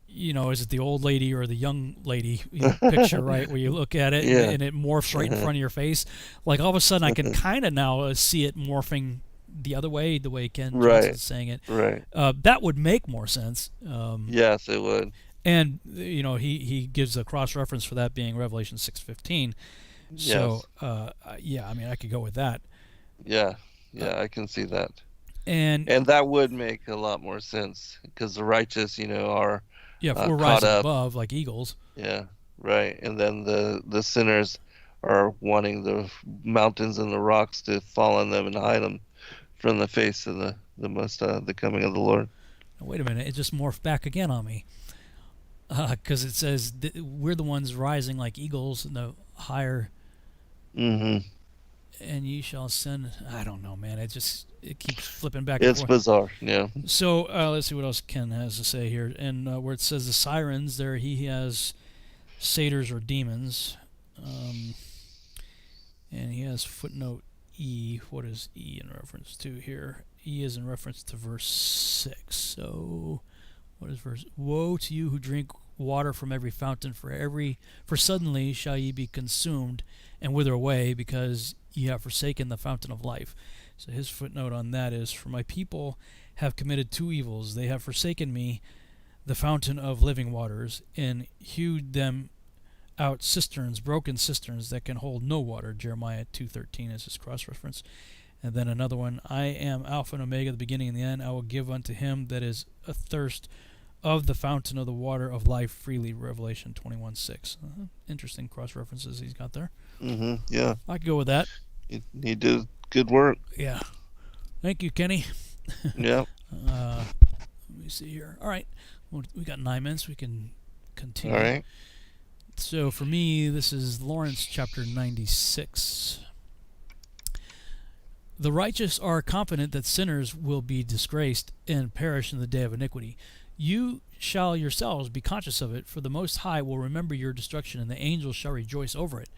Is it the old lady or the young lady picture, right? Where you look at it and it morphs right in front of your face. Like all of a sudden, I can kind of now see it morphing the other way, the way Ken Right. Johnson's saying it. Right. That would make more sense. Yes, it would. And he gives a cross reference for that being Revelation 6:15. So yeah, I mean, I could go with that. Yeah, I can see that. And that would make a lot more sense because the righteous, are if we're caught rising up. above like eagles. Yeah, right. And then the sinners are wanting the mountains and the rocks to fall on them and hide them from the face of the coming of the Lord. Wait a minute, it just morphed back again on me. Because it says we're the ones rising like eagles in the higher. Mm-hmm. And ye shall ascend. I don't know, man. It keeps flipping back and It's forth. bizarre, yeah. So let's see what else Ken has to say here. And where it says the sirens, there he has satyrs or demons. And he has footnote E. What is E in reference to here? E is in reference to verse 6. So what is verse? Woe to you who drink water from every fountain, for suddenly shall ye be consumed and wither away, because ye have forsaken the fountain of life. So his footnote on that is, for my people have committed two evils. They have forsaken me, the fountain of living waters, and hewed them out cisterns, broken cisterns that can hold no water. Jeremiah 2:13 is his cross-reference. And then another one, I am Alpha and Omega, the beginning and the end. I will give unto him that is athirst of the fountain of the water of life freely. Revelation 21:6. Interesting cross-references he's got there. Mm-hmm. Yeah. I could go with that. He did good work. Yeah. Thank you, Kenny. Yeah. Let me see here. All right. Well, we got 9 minutes. We can continue. All right. So for me, this is Lawrence chapter 96. The righteous are confident that sinners will be disgraced and perish in the day of iniquity. You shall yourselves be conscious of it, for the Most High will remember your destruction, and the angels shall rejoice over it.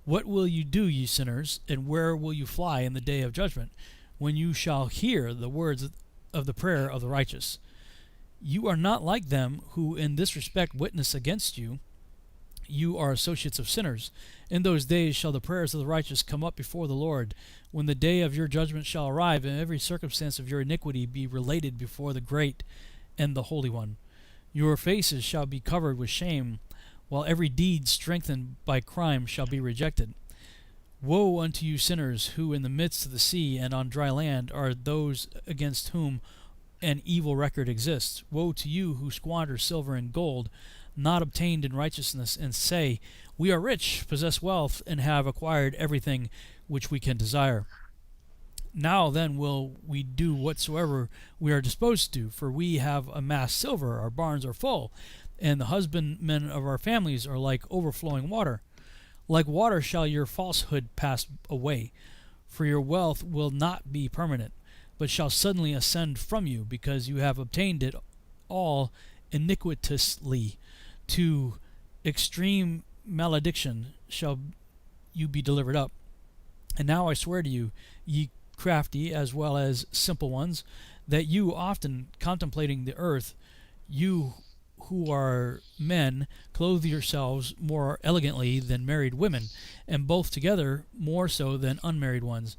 What will you do, ye sinners, and where will you fly in the day of judgment, when you shall hear the words of the prayer of the righteous? You are not like them who in this respect witness against you. You are associates of sinners. In those days shall the prayers of the righteous come up before the Lord, when the day of your judgment shall arrive, and every circumstance of your iniquity be related before the great and the Holy One. Your faces shall be covered with shame, while every deed strengthened by crime shall be rejected. Woe unto you sinners, who in the midst of the sea and on dry land are those against whom an evil record exists. Woe to you who squander silver and gold, not obtained in righteousness, and say, we are rich, possess wealth, and have acquired everything which we can desire. Now then will we do whatsoever we are disposed to do, for we have amassed silver, our barns are full, and the husbandmen of our families are like overflowing water. Like water shall your falsehood pass away, for your wealth will not be permanent, but shall suddenly ascend from you, because you have obtained it all iniquitously. To extreme malediction shall you be delivered up. And now I swear to you, ye crafty as well as simple ones, that you often contemplating the earth, you who are men, clothe yourselves more elegantly than married women, and both together more so than unmarried ones,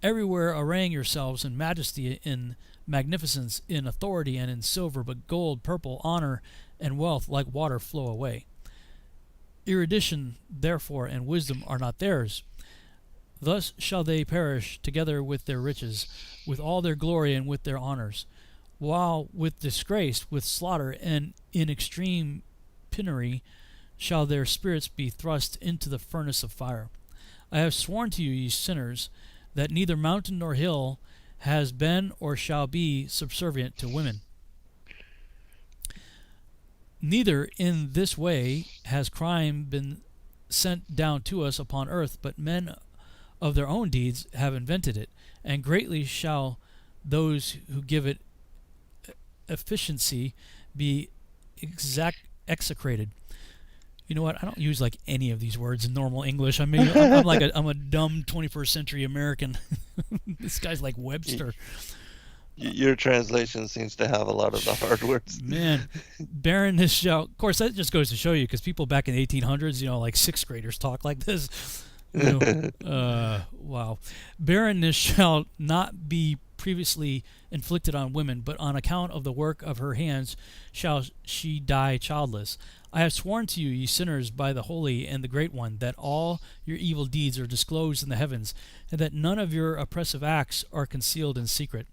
everywhere arraying yourselves in majesty, in magnificence, in authority, and in silver, but gold, purple, honor, and wealth like water flow away. Erudition, therefore, and wisdom are not theirs. Thus shall they perish together with their riches, with all their glory and with their honors, while with disgrace, with slaughter, and in extreme penury shall their spirits be thrust into the furnace of fire. I have sworn to you, ye sinners, that neither mountain nor hill has been or shall be subservient to women. Neither in this way has crime been sent down to us upon earth, but men of their own deeds have invented it, and greatly shall those who give it efficiency be execrated. You know what? I don't use like any of these words in normal English. I mean, I'm a dumb 21st century American. This guy's like Webster. Your translation seems to have a lot of the hard words. Man, barrenness shall... Of course, that just goes to show you, because people back in the 1800s, like 6th graders talk like this. Wow. Barrenness shall not be previously inflicted on women, but on account of the work of her hands shall she die childless. I have sworn to you, ye sinners, by the Holy and the Great One, that all your evil deeds are disclosed in the heavens, and that none of your oppressive acts are concealed in secret.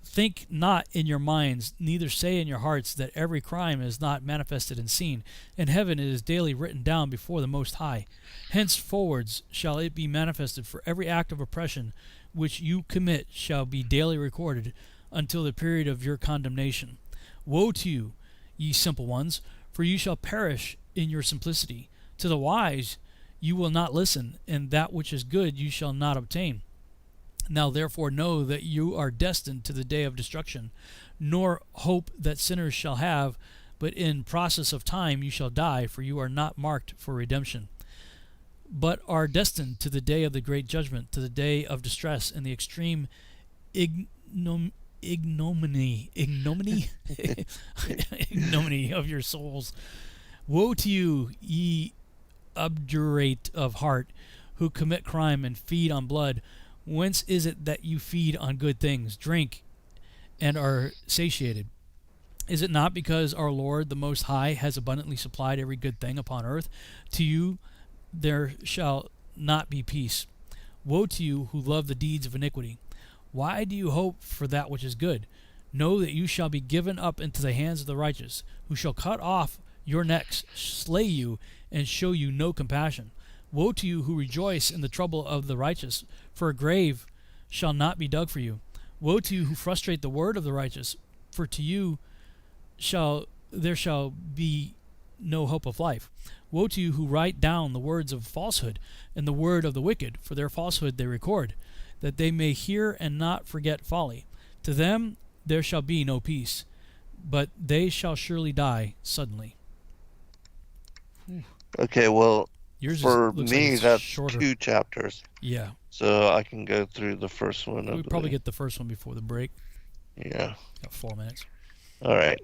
Think not in your minds, neither say in your hearts, that every crime is not manifested and seen. In heaven it is daily written down before the Most High. Henceforwards shall it be manifested, for every act of oppression which you commit shall be daily recorded until the period of your condemnation. Woe to you, ye simple ones, for you shall perish in your simplicity. To the wise you will not listen, and that which is good you shall not obtain. Now therefore know that you are destined to the day of destruction, nor hope that sinners shall have, but in process of time you shall die, for you are not marked for redemption, but are destined to the day of the great judgment, to the day of distress and the extreme ignominy ignominy of your souls. Woe to you, ye obdurate of heart, who commit crime and feed on blood. Whence is it that you feed on good things, drink, and are satiated? Is it not because our Lord the Most High has abundantly supplied every good thing upon earth? To you there shall not be peace. Woe to you who love the deeds of iniquity. Why do you hope for that which is good? Know that you shall be given up into the hands of the righteous, who shall cut off your necks, slay you, and show you no compassion. Woe to you who rejoice in the trouble of the righteous, for a grave shall not be dug for you. Woe to you who frustrate the word of the righteous, for to you there shall be no hope of life. Woe to you who write down the words of falsehood and the word of the wicked, for their falsehood they record, that they may hear and not forget folly. To them there shall be no peace, but they shall surely die suddenly. Okay, well, Yours for looks me, like it's that's shorter. 2 chapters. Yeah. So I can go through the first one. We'll probably get the first one before the break. Yeah. Got 4 minutes. All right.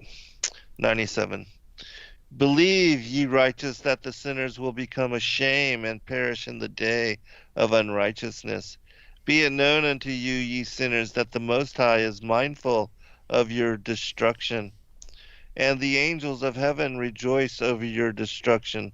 97. Believe, ye righteous, that the sinners will become a shame and perish in the day of unrighteousness. Be it known unto you, ye sinners, that the Most High is mindful of your destruction, and the angels of heaven rejoice over your destruction.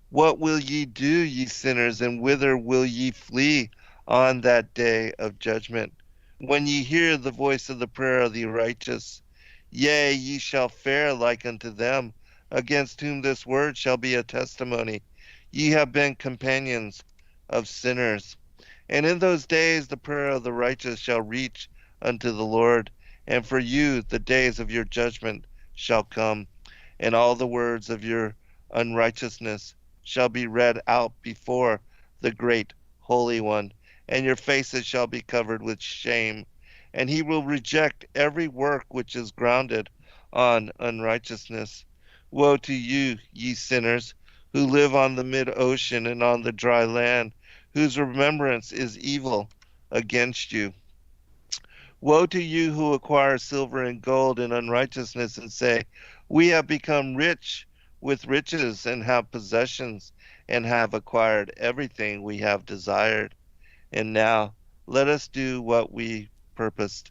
What will ye do, ye sinners, and whither will ye flee on that day of judgment? When ye hear the voice of the prayer of the righteous, yea, ye shall fare like unto them, against whom this word shall be a testimony. Ye have been companions of sinners. And in those days the prayer of the righteous shall reach unto the Lord, and for you the days of your judgment shall come, and all the words of your unrighteousness shall be read out before the great Holy One, and your faces shall be covered with shame. And he will reject every work which is grounded on unrighteousness. Woe to you, ye sinners, who live on the mid-ocean and on the dry land, whose remembrance is evil against you. Woe to you who acquire silver and gold in unrighteousness, and say, we have become rich with riches, and have possessions, and have acquired everything we have desired. And now let us do what we purposed,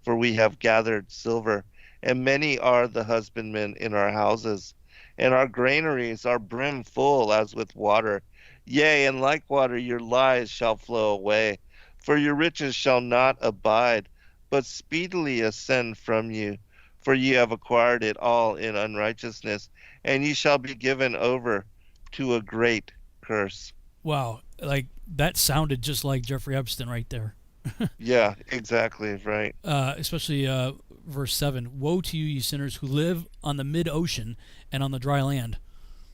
for we have gathered silver, and many are the husbandmen in our houses, and our granaries are brim full as with water. Yea, and like water your lies shall flow away, for your riches shall not abide, but speedily ascend from you. For ye have acquired it all in unrighteousness, and ye shall be given over to a great curse. Wow, like that sounded just like Jeffrey Epstein right there. Yeah, exactly, right. Especially verse 7. Woe to you, ye sinners, who live on the mid-ocean and on the dry land.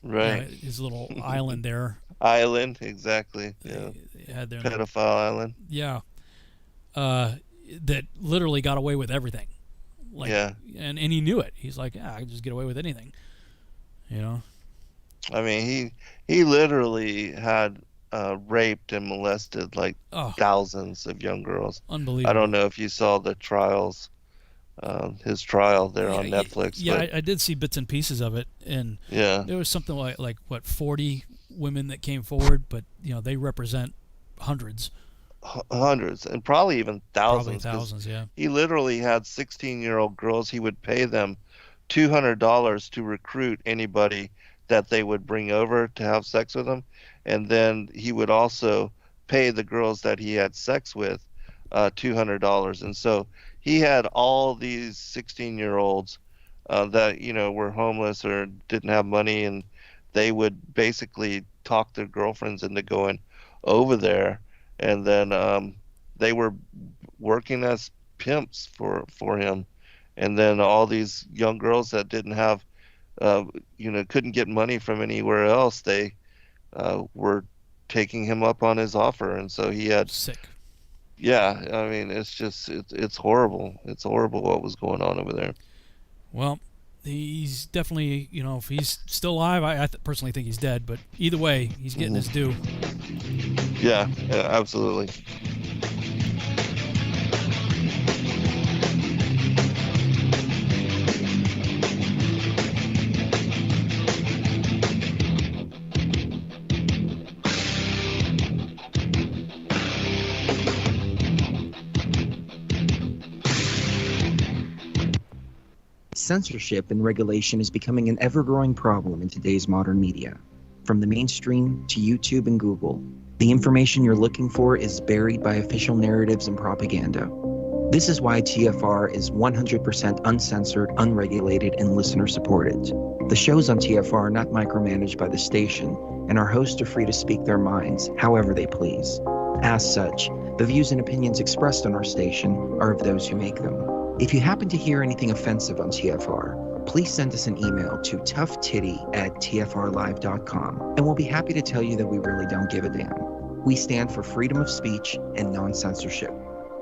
Right. His little island there. Island, exactly. Yeah. They had their Pedophile island. Yeah. That literally got away with everything. Like, yeah. And he knew it. He's like, yeah, I can just get away with anything. You know? I mean, he literally had raped and molested like thousands of young girls. Unbelievable. I don't know if you saw the trials, his trial there on Netflix. Yeah, I did see bits and pieces of it, and yeah, there was something like what 40 women that came forward, but they represent hundreds. Hundreds, and probably even thousands. Probably thousands, yeah. He literally had 16-year-old girls. He would pay them $200 to recruit anybody that they would bring over to have sex with him, and then he would also pay the girls that he had sex with $200. And so he had all these 16-year-olds that were homeless or didn't have money, and they would basically talk their girlfriends into going over there, and then they were working as pimps for him. And then all these young girls that didn't have couldn't get money from anywhere else, they were taking him up on his offer. And so he had sick. Yeah, I mean, it's horrible. It's horrible what was going on over there. Well, he's definitely, if he's still alive, I personally think he's dead, but either way, he's getting his due. Yeah, absolutely. Censorship and regulation is becoming an ever-growing problem in today's modern media. From the mainstream to YouTube and Google, the information you're looking for is buried by official narratives and propaganda. This is why TFR is 100% uncensored, unregulated, and listener-supported. The shows on TFR are not micromanaged by the station, and our hosts are free to speak their minds however they please. As such, the views and opinions expressed on our station are of those who make them. If you happen to hear anything offensive on TFR, please send us an email to toughtitty@tfrlive.com, and we'll be happy to tell you that we really don't give a damn. We stand for freedom of speech and non-censorship.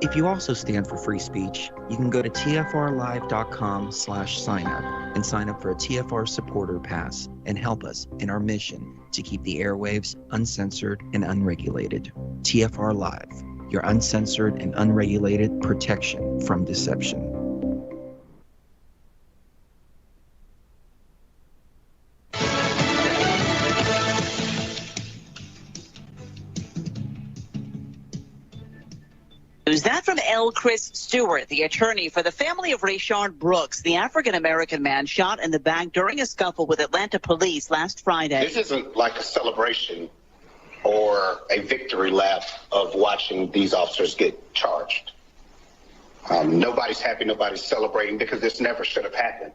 If you also stand for free speech, you can go to tfrlive.com/signup and sign up for a TFR supporter pass and help us in our mission to keep the airwaves uncensored and unregulated. TFR Live, your uncensored and unregulated protection from deception. Is that from L. Chris Stewart, the attorney for the family of Rayshard Brooks, the African-American man shot in the back during a scuffle with Atlanta police last Friday? This isn't like a celebration or a victory lap of watching these officers get charged. Nobody's happy, nobody's celebrating, because this never should have happened.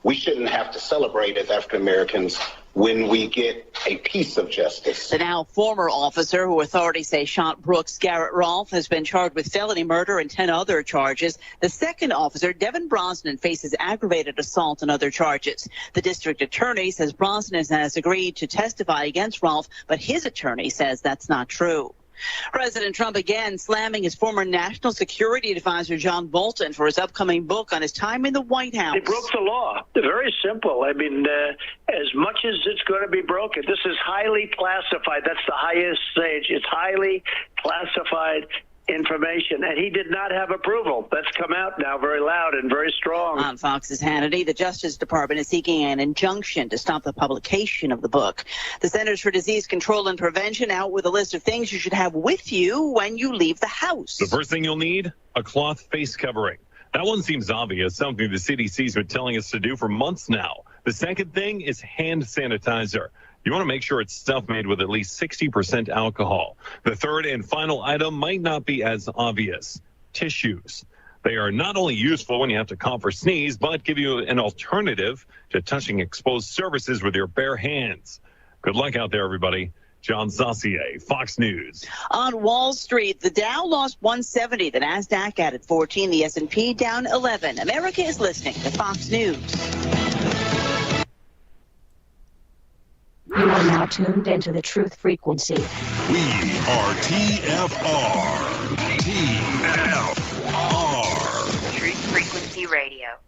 We shouldn't have to celebrate as African Americans when we get a piece of justice. The now former officer who authorities say shot Brooks, Garrett Rolfe, has been charged with felony murder and 10 other charges. The second officer, Devin Brosnan, faces aggravated assault and other charges. The district attorney says Brosnan has agreed to testify against Rolfe, but his attorney says that's not true. President Trump again slamming his former national security advisor John Bolton for his upcoming book on his time in the White House. He broke the law. Very simple. I mean, as much as it's going to be broken, this is highly classified. That's the highest stage. It's highly classified information, and he did not have approval. That's come out now very loud and very strong. On Fox's Hannity, the Justice Department is seeking an injunction to stop the publication of the book. The Centers for Disease Control and Prevention out with a list of things you should have with you when you leave the house. The first thing you'll need, a cloth face covering. That one seems obvious, something the CDC's been telling us to do for months now. The second thing is hand sanitizer. You want to make sure it's stuff made with at least 60% alcohol. The third and final item might not be as obvious. Tissues. They are not only useful when you have to cough or sneeze, but give you an alternative to touching exposed surfaces with your bare hands. Good luck out there, everybody. John Saucier, Fox News. On Wall Street, the Dow lost 170, the Nasdaq added 14, the S&P down 11. America is listening to Fox News. You are now tuned into the truth frequency. We are TFR. TFR. Truth Frequency Radio.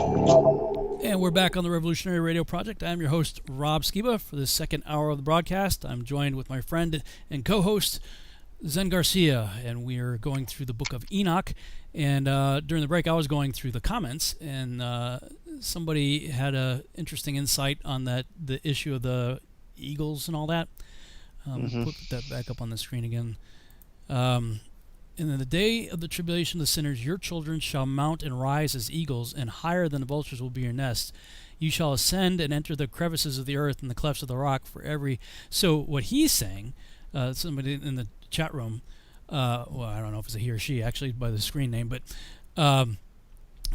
And we're back on the Revolutionary Radio Project. I'm your host, Rob Skiba. For the second hour of the broadcast, I'm joined with my friend and co-host, Zen Garcia, and we are going through the book of Enoch. And during the break, I was going through the comments, and somebody had a interesting insight on the issue of the eagles and all that. Put that back up on the screen again. And in the day of the tribulation of the sinners, your children shall mount and rise as eagles, and higher than the vultures will be your nest. You shall ascend and enter the crevices of the earth and the clefts of the rock for every... So what he's saying, somebody in the chat room, well, I don't know if it's a he or she, actually, by the screen name, but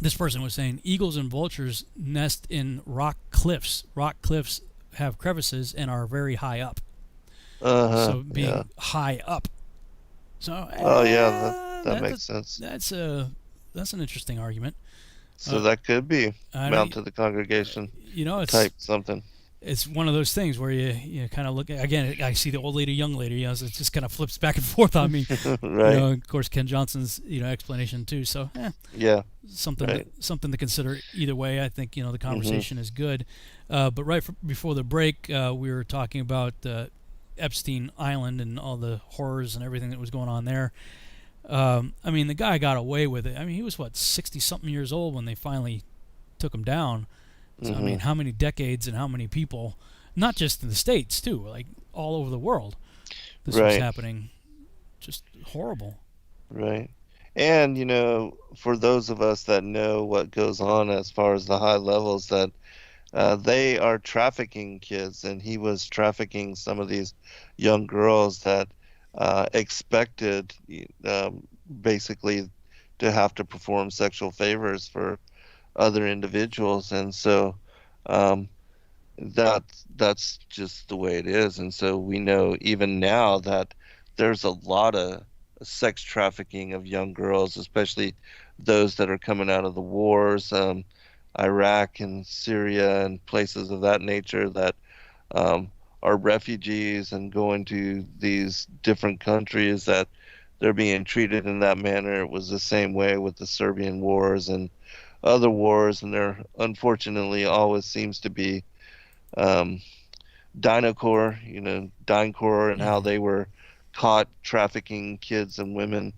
this person was saying eagles and vultures nest in rock cliffs. Rock cliffs have crevices and are very high up. So being high up. So, that makes sense. That's an interesting argument. So that could be mount to the congregation. It's type something. It's one of those things where you kind of look again. I see the old lady, young lady. It just kind of flips back and forth on me. Right. Of course, Ken Johnson's explanation too. So something to consider either way. I think the conversation is good. But before the break, we were talking about Epstein Island and all the horrors and everything that was going on there. I mean, the guy got away with it. I mean, he was 60-something years old when they finally took him down. So, I mean, how many decades and how many people, not just in the States too, like all over the world, this was happening. Just horrible. Right. And, for those of us that know what goes on as far as the high levels, that they are trafficking kids, and he was trafficking some of these young girls that expected basically to have to perform sexual favors for other individuals, and so that's just the way it is. And so we know even now that there's a lot of sex trafficking of young girls, especially those that are coming out of the wars, Iraq and Syria and places of that nature, that are refugees and going to these different countries, that they're being treated in that manner. It was the same way with the Serbian wars and other wars, and there unfortunately always seems to be DINOCOR, and how they were caught trafficking kids and women.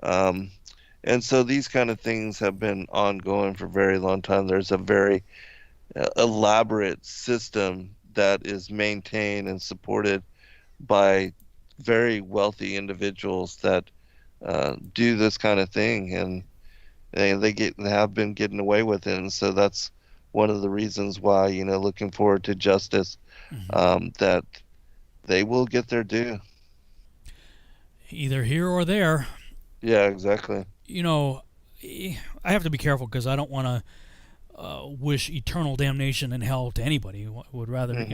And so these kind of things have been ongoing for a very long time. There's a very elaborate system that is maintained and supported by very wealthy individuals that do this kind of thing, and they have been getting away with it. And so that's one of the reasons why, looking forward to justice, that they will get their due. Either here or there. Yeah, exactly. I have to be careful because I don't want to wish eternal damnation and hell to anybody. I would rather,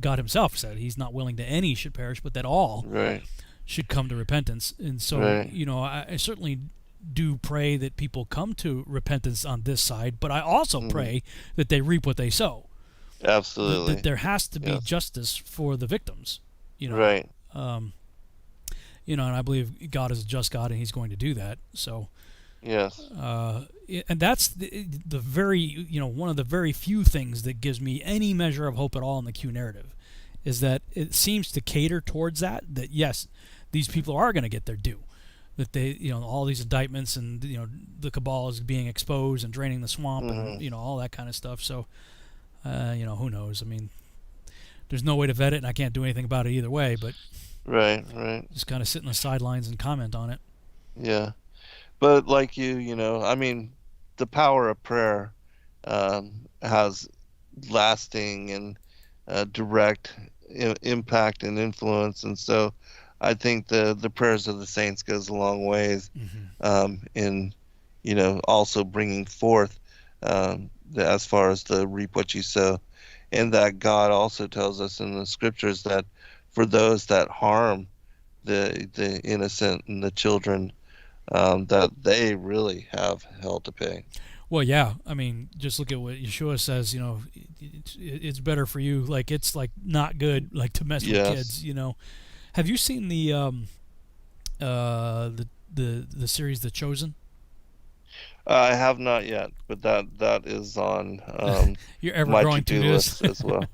God himself said he's not willing to any should perish, but that all should come to repentance. And so, I certainly do pray that people come to repentance on this side, but I also pray that they reap what they sow. Absolutely. That there has to be justice for the victims. Right. And I believe God is a just God, and he's going to do that. So, yes. And that's the very, one of the very few things that gives me any measure of hope at all in the Q narrative, is that it seems to cater towards that yes, these people are going to get their due. That they, all these indictments and, the cabal is being exposed and draining the swamp and, all that kind of stuff. So, who knows? I mean, there's no way to vet it, and I can't do anything about it either way, but... Right. Just kind of sit in the sidelines and comment on it. Yeah. But like I mean, the power of prayer has lasting and direct impact and influence. And so I think the prayers of the saints goes a long ways in, also bringing forth as far as the reap what you sow. And that God also tells us in the scriptures that for those that harm the innocent and the children, that they really have hell to pay. Well, yeah. I mean, just look at what Yeshua says. It's better for you. Like, it's like not good, like, to mess with kids. Have you seen the series The Chosen? I have not yet, but that is on Your ever my growing to-do list as well.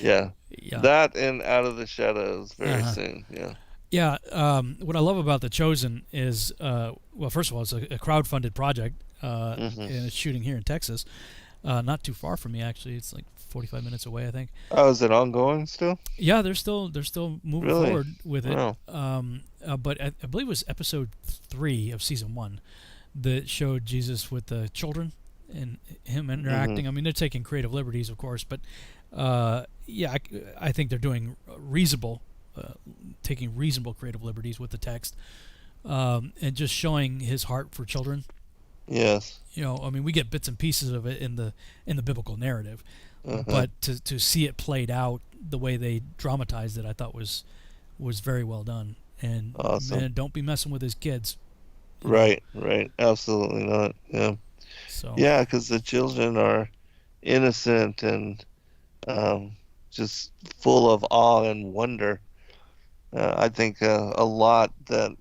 Yeah. Yeah. That and Out of the Shadows very Uh-huh. soon. Yeah. Yeah, what I love about The Chosen is, well, first of all, it's a crowd-funded project, Mm-hmm. and it's shooting here in Texas, not too far from me actually. It's like 45 minutes away, I think. Oh, is it ongoing still? Yeah, they're still moving Really? forward with it. Wow. But I believe it was episode 3 of season 1 that showed Jesus with the children and him interacting. I mean, they're taking creative liberties, of course, but yeah, I think they're doing reasonable. Taking reasonable creative liberties with the text, and just showing his heart for children. Yes. You know, I mean, we get bits and pieces of it in the biblical narrative, Uh-huh. but to see it played out the way they dramatized it, I thought was very well done. And Awesome. man, don't be messing with his kids. Right. Absolutely not. Yeah. So Yeah, because the children are innocent and just full of awe and wonder. I think a lot that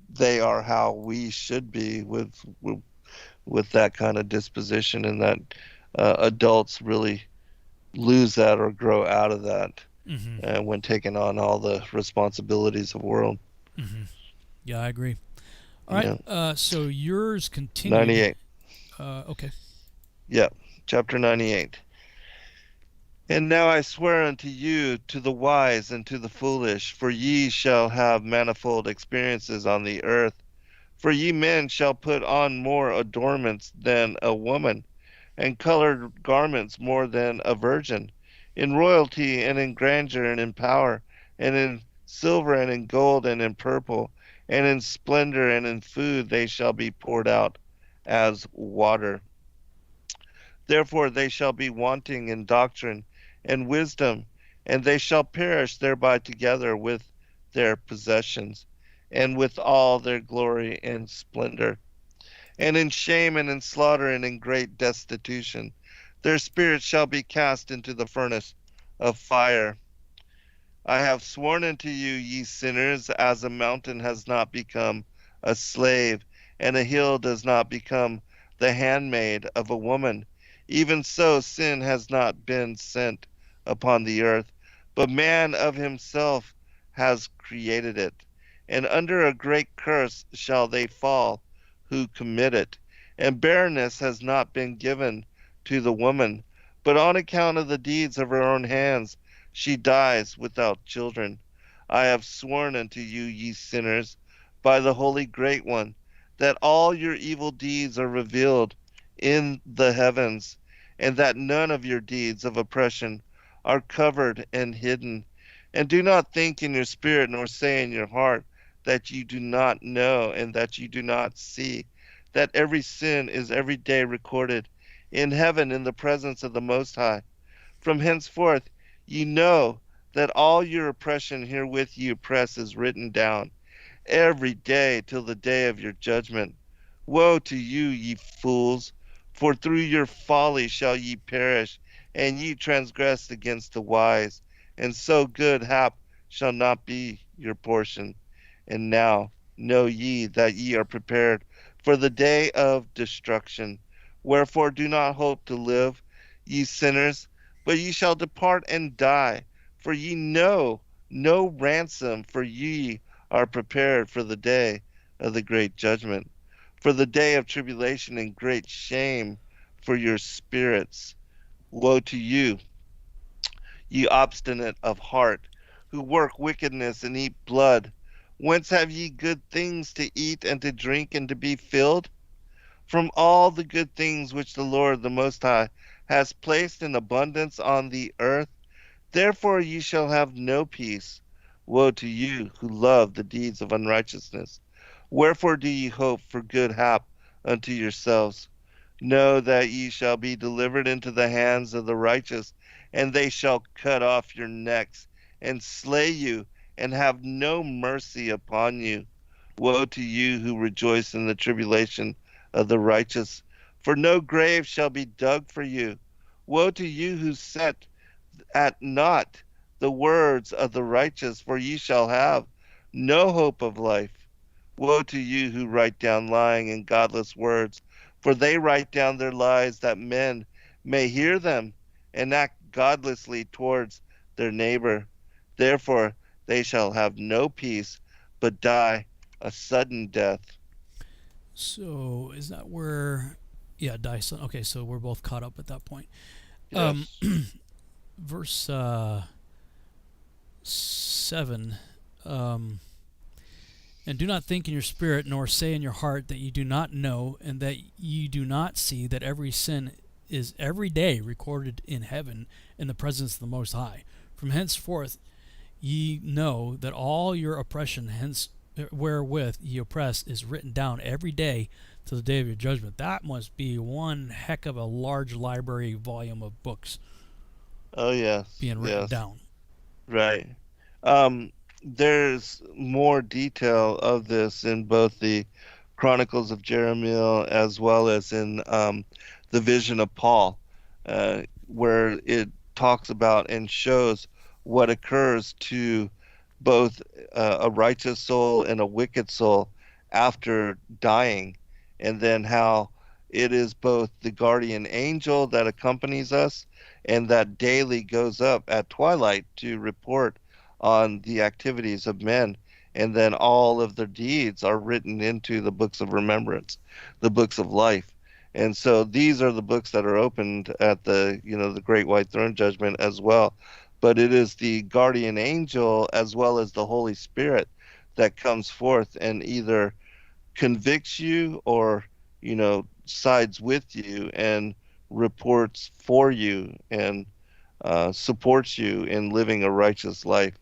they are how we should be with that kind of disposition, and that adults really lose that or grow out of that when taking on all the responsibilities of the world. Yeah, I agree. All right, Yeah. so yours continued. 98. Okay. Yeah, chapter 98. And now I swear unto you, to the wise and to the foolish, for ye shall have manifold experiences on the earth. For ye men shall put on more adornments than a woman, and colored garments more than a virgin. In royalty and in grandeur and in power, and in silver and in gold and in purple, and in splendor and in food they shall be poured out as water. Therefore they shall be wanting in doctrine and wisdom, and they shall perish thereby together with their possessions, and with all their glory and splendor. And in shame and in slaughter and in great destitution, their spirits shall be cast into the furnace of fire. I have sworn unto you, ye sinners, as a mountain has not become a slave, and a hill does not become the handmaid of a woman, even so sin has not been sent upon the earth, but man of himself has created it. And under a great curse shall they fall who commit it. And barrenness has not been given to the woman, but on account of the deeds of her own hands she dies without children. I have sworn unto you, ye sinners, by the Holy Great One, that all your evil deeds are revealed in the heavens, and that none of your deeds of oppression are covered and hidden. And do not think in your spirit, nor say in your heart, that you do not know and that you do not see, that every sin is every day recorded in heaven in the presence of the Most High. From henceforth ye know that all your oppression herewith ye oppress is written down every day till the day of your judgment. Woe to you, ye fools, for through your folly shall ye perish, and ye transgress against the wise, and so good hap shall not be your portion. And now know ye that ye are prepared for the day of destruction. Wherefore do not hope to live, ye sinners, but ye shall depart and die. For ye know no ransom, for ye are prepared for the day of the great judgment, for the day of tribulation and great shame for your spirits. Woe to you, ye obstinate of heart, who work wickedness and eat blood. Whence have ye good things to eat and to drink and to be filled? From all the good things which the Lord the Most High has placed in abundance on the earth. Therefore ye shall have no peace. Woe to you who love the deeds of unrighteousness. Wherefore do ye hope for good hap unto yourselves? Know that ye shall be delivered into the hands of the righteous, and they shall cut off your necks, and slay you, and have no mercy upon you. Woe to you who rejoice in the tribulation of the righteous, for no grave shall be dug for you. Woe to you who set at naught the words of the righteous, for ye shall have no hope of life. Woe to you who write down lying and godless words, For they write down their lies that men may hear them, and act godlessly towards their neighbor. Therefore they shall have no peace, but die a sudden death. So is that where? Yeah, Dyson. Okay, so we're both caught up at that point. Yes. Verse 7. And do not think in your spirit, nor say in your heart that you do not know, and that you do not see that every sin is every day recorded in heaven in the presence of the Most High. From henceforth ye know that all your oppression hence wherewith ye oppress is written down every day to the day of your judgment. That must be one heck of a large library volume of books. Oh yes. Being written down. Right. There's more detail of this in both the Chronicles of Jeremiah as well as in the Vision of Paul, where it talks about and shows what occurs to both a righteous soul and a wicked soul after dying, and then how it is both the guardian angel that accompanies us and that daily goes up at twilight to report on the activities of men, and then all of their deeds are written into the books of remembrance, the books of life. And so these are the books that are opened at the the great white throne judgment as well. But it is the guardian angel as well as the Holy Spirit that comes forth and either convicts you or sides with you and reports for you and supports you in living a righteous life.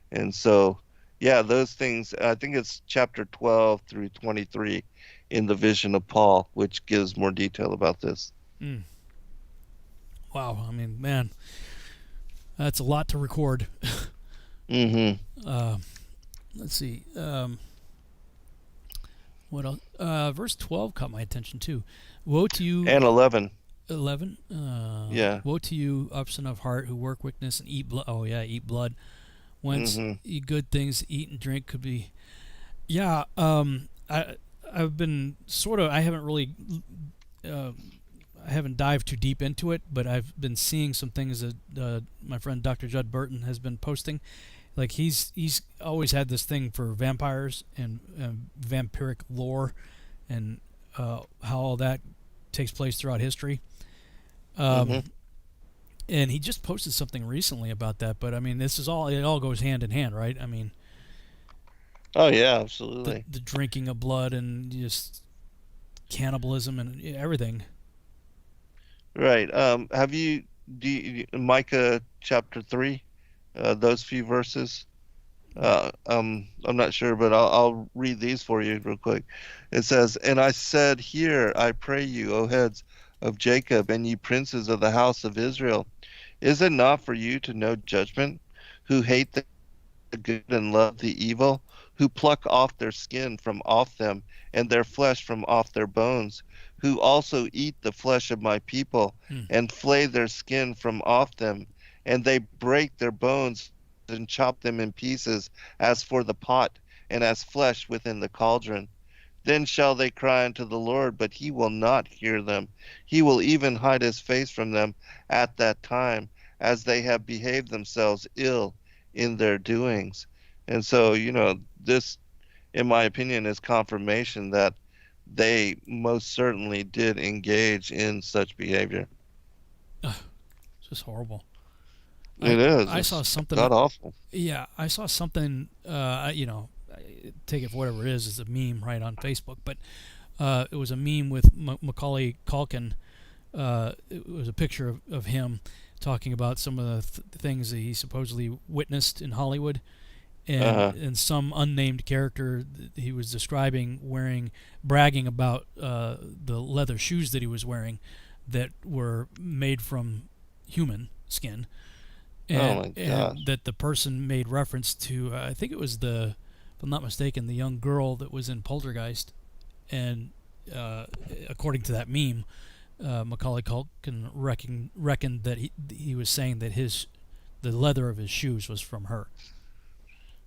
And so, yeah, those things, I think it's chapter 12 through 23 in the Vision of Paul, which gives more detail about this. Wow. I mean, man, that's a lot to record. Let's see. What else? Verse 12 caught my attention too. Woe to you. And 11. 11? Yeah. Woe to you, obstinate of heart, who work wickedness and eat blood. Oh, yeah, eat blood. Whence eat good things, eat and drink could be. Yeah, I've been sort of, I haven't really, I haven't dived too deep into it, but I've been seeing some things that my friend Dr. Judd Burton has been posting. Like he's always had this thing for vampires and vampiric lore and how all that takes place throughout history. And he just posted something recently about that, but I mean, it all goes hand in hand, right? I mean, oh yeah, absolutely. The drinking of blood and just cannibalism and everything. Right. Have you Micah chapter 3, those few verses? I'm not sure, but I'll read these for you real quick. It says, "And I said, Hear, I pray you, O heads of Jacob, and ye princes of the house of Israel. Is it not for you to know judgment, who hate the good and love the evil, who pluck off their skin from off them, and their flesh from off their bones, who also eat the flesh of my people, and flay their skin from off them, and they break their bones and chop them in pieces, as for the pot, and as flesh within the cauldron. Then shall they cry unto the Lord, but he will not hear them. He will even hide his face from them at that time, as they have behaved themselves ill in their doings." And so, this, in my opinion, is confirmation that they most certainly did engage in such behavior. It's just horrible. It is. I saw something. God awful. Yeah, I saw something. Take it for whatever it is. It's a meme, right, on Facebook. But it was a meme with Macaulay Culkin. It was a picture of him talking about some of the things that he supposedly witnessed in Hollywood, and some unnamed character he was describing bragging about the leather shoes that he was wearing that were made from human skin. And that the person made reference to, I think it was if I'm not mistaken, the young girl that was in Poltergeist. And according to that meme, Macaulay Culkin reckoned that he was saying that the leather of his shoes was from her.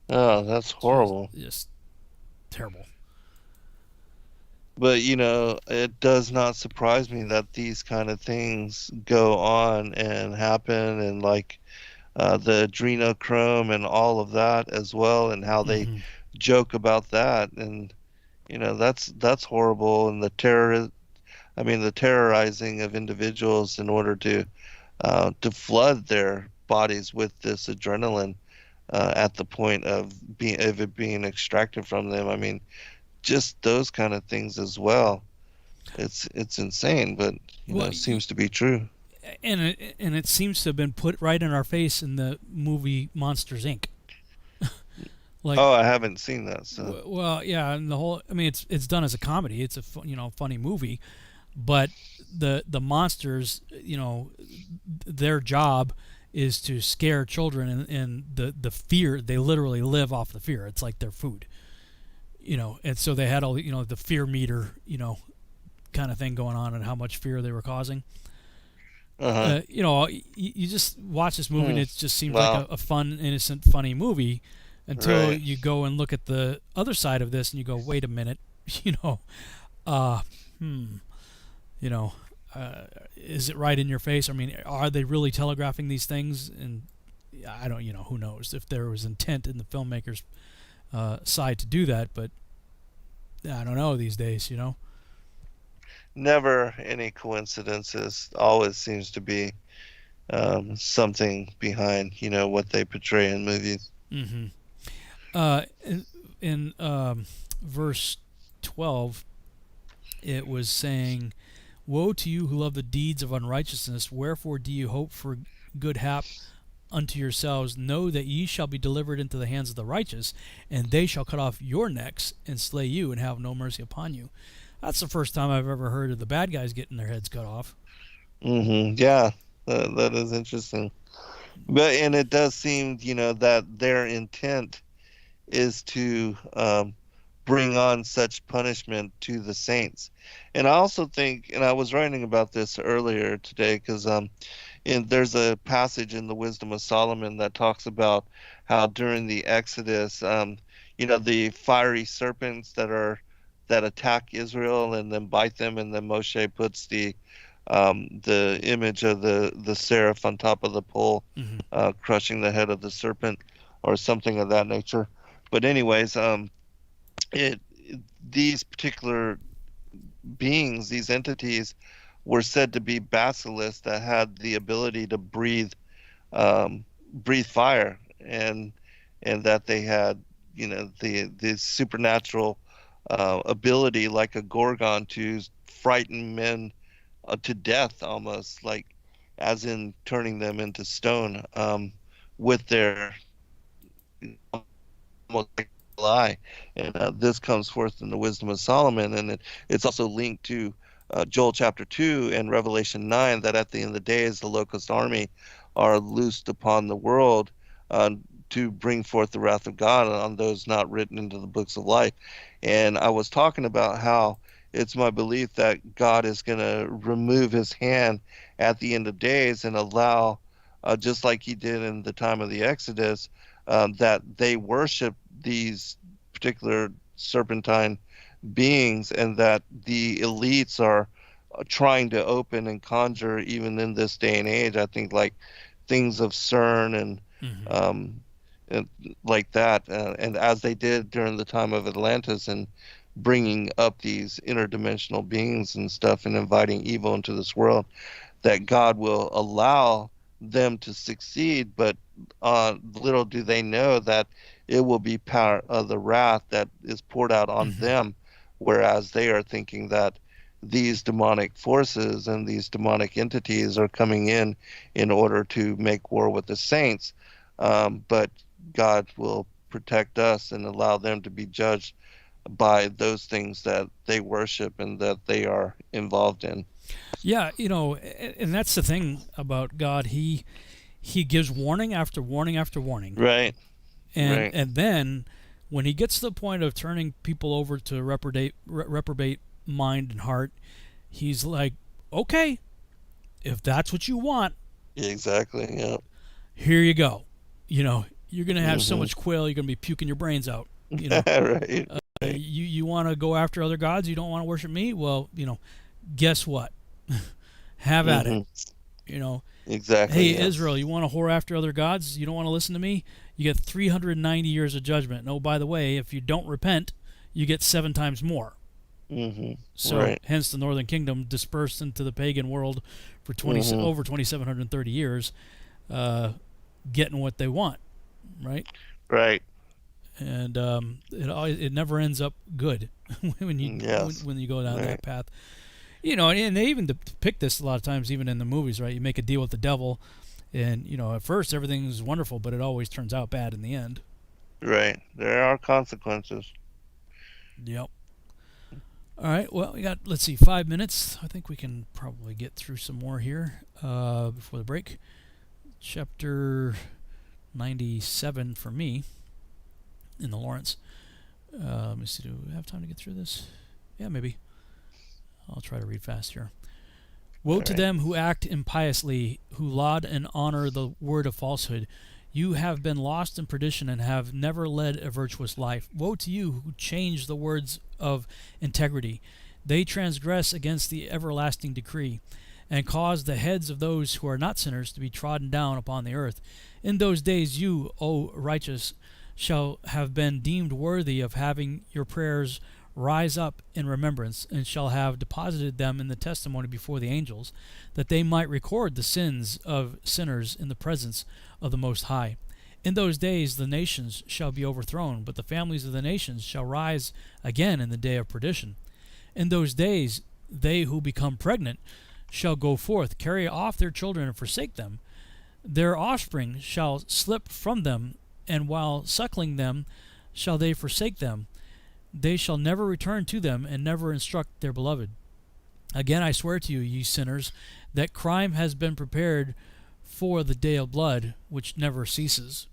Oh, that's horrible. Just terrible. But it does not surprise me that these kind of things go on and happen, and like the adrenochrome and all of that as well, and how they joke about that, and that's horrible, and the terrorizing of individuals in order to flood their bodies with this adrenaline at the point of it being extracted from them. I mean, just those kind of things as well. It's insane, but it seems to be true. And it seems to have been put right in our face in the movie Monsters Inc. Oh, I haven't seen that. So well, yeah, and I mean, it's done as a comedy. It's a funny movie, but the monsters, their job is to scare children, and the fear, they literally live off the fear. It's like their food. And so they had all the fear meter, kind of thing going on, and how much fear they were causing. You just watch this movie and it just seems like a fun, innocent, funny movie until you go and look at the other side of this and you go, wait a minute, is it right in your face? I mean, are they really telegraphing these things? And I don't, who knows if there was intent in the filmmakers' side to do that, but I don't know these days, Never any coincidences. Always seems to be something behind, what they portray in movies. In verse 12, it was saying, "Woe to you who love the deeds of unrighteousness, wherefore do you hope for good hap unto yourselves? Know that ye shall be delivered into the hands of the righteous, and they shall cut off your necks and slay you, and have no mercy upon you." That's the first time I've ever heard of the bad guys getting their heads cut off. Yeah, that is interesting. And it does seem, that their intent is to bring on such punishment to the saints. And I also think, and I was writing about this earlier today, because there's a passage in the Wisdom of Solomon that talks about how during the Exodus, the fiery serpents that attack Israel and then bite them, and then Moshe puts the image of the seraph on top of the pole, crushing the head of the serpent, or something of that nature. But anyways, these particular beings, these entities, were said to be basilisks that had the ability to breathe fire, and that they had the supernatural ability, like a gorgon, to frighten men to death, almost, like as in turning them into stone with their almost like lie. And this comes forth in the Wisdom of Solomon, and it's also linked to Joel chapter 2 and Revelation 9, that at the end of the days the locust army are loosed upon the world to bring forth the wrath of God on those not written into the books of life. And I was talking about how it's my belief that God is going to remove his hand at the end of days and allow, just like he did in the time of the Exodus, that they worship these particular serpentine beings, and that the elites are trying to open and conjure even in this day and age. I think like things of CERN and like that, and as they did during the time of Atlantis, and bringing up these interdimensional beings and stuff and inviting evil into this world, that God will allow them to succeed, but little do they know that it will be part of the wrath that is poured out on them, whereas they are thinking that these demonic forces and these demonic entities are coming in order to make war with the saints, but God will protect us and allow them to be judged by those things that they worship and that they are involved in. Yeah, and that's the thing about God. He gives warning after warning after warning. Right. And then when he gets to the point of turning people over to reprobate mind and heart, he's like, okay, if that's what you want, exactly, yeah, here you go. You're going to have so much quail, you're going to be puking your brains out. Right. You want to go after other gods? You don't want to worship me? Well, guess what? Have at it. Exactly. Hey, Israel, you want to whore after other gods? You don't want to listen to me? You get 390 years of judgment. And oh, by the way, if you don't repent, you get 7 times more. So, hence the Northern Kingdom dispersed into the pagan world for over 2,730 years, getting what they want, right? Right. And it never ends up good when you go down that path. And they even depict this a lot of times, even in the movies, right? You make a deal with the devil, and at first everything's wonderful, but it always turns out bad in the end. Right. There are consequences. Yep. All right. Well, we got, let's see, 5 minutes. I think we can probably get through some more here before the break. Chapter 97 for me in the Lawrence. Let me see. Do we have time to get through this? Yeah, maybe. I'll try to read fast here. Woe to them who act impiously, who laud and honor the word of falsehood. You have been lost in perdition and have never led a virtuous life. Woe to you who change the words of integrity. They transgress against the everlasting decree, and cause the heads of those who are not sinners to be trodden down upon the earth. In those days you, O righteous, shall have been deemed worthy of having your prayers rise up in remembrance, and shall have deposited them in the testimony before the angels, that they might record the sins of sinners in the presence of the Most High. In those days the nations shall be overthrown, but the families of the nations shall rise again in the day of perdition. In those days they who become pregnant shall go forth, carry off their children and forsake them. Their offspring shall slip from them, and while suckling them shall they forsake them. They shall never return to them, and never instruct their beloved. Again I swear to you, ye sinners, that crime has been prepared for the day of blood, which never ceases.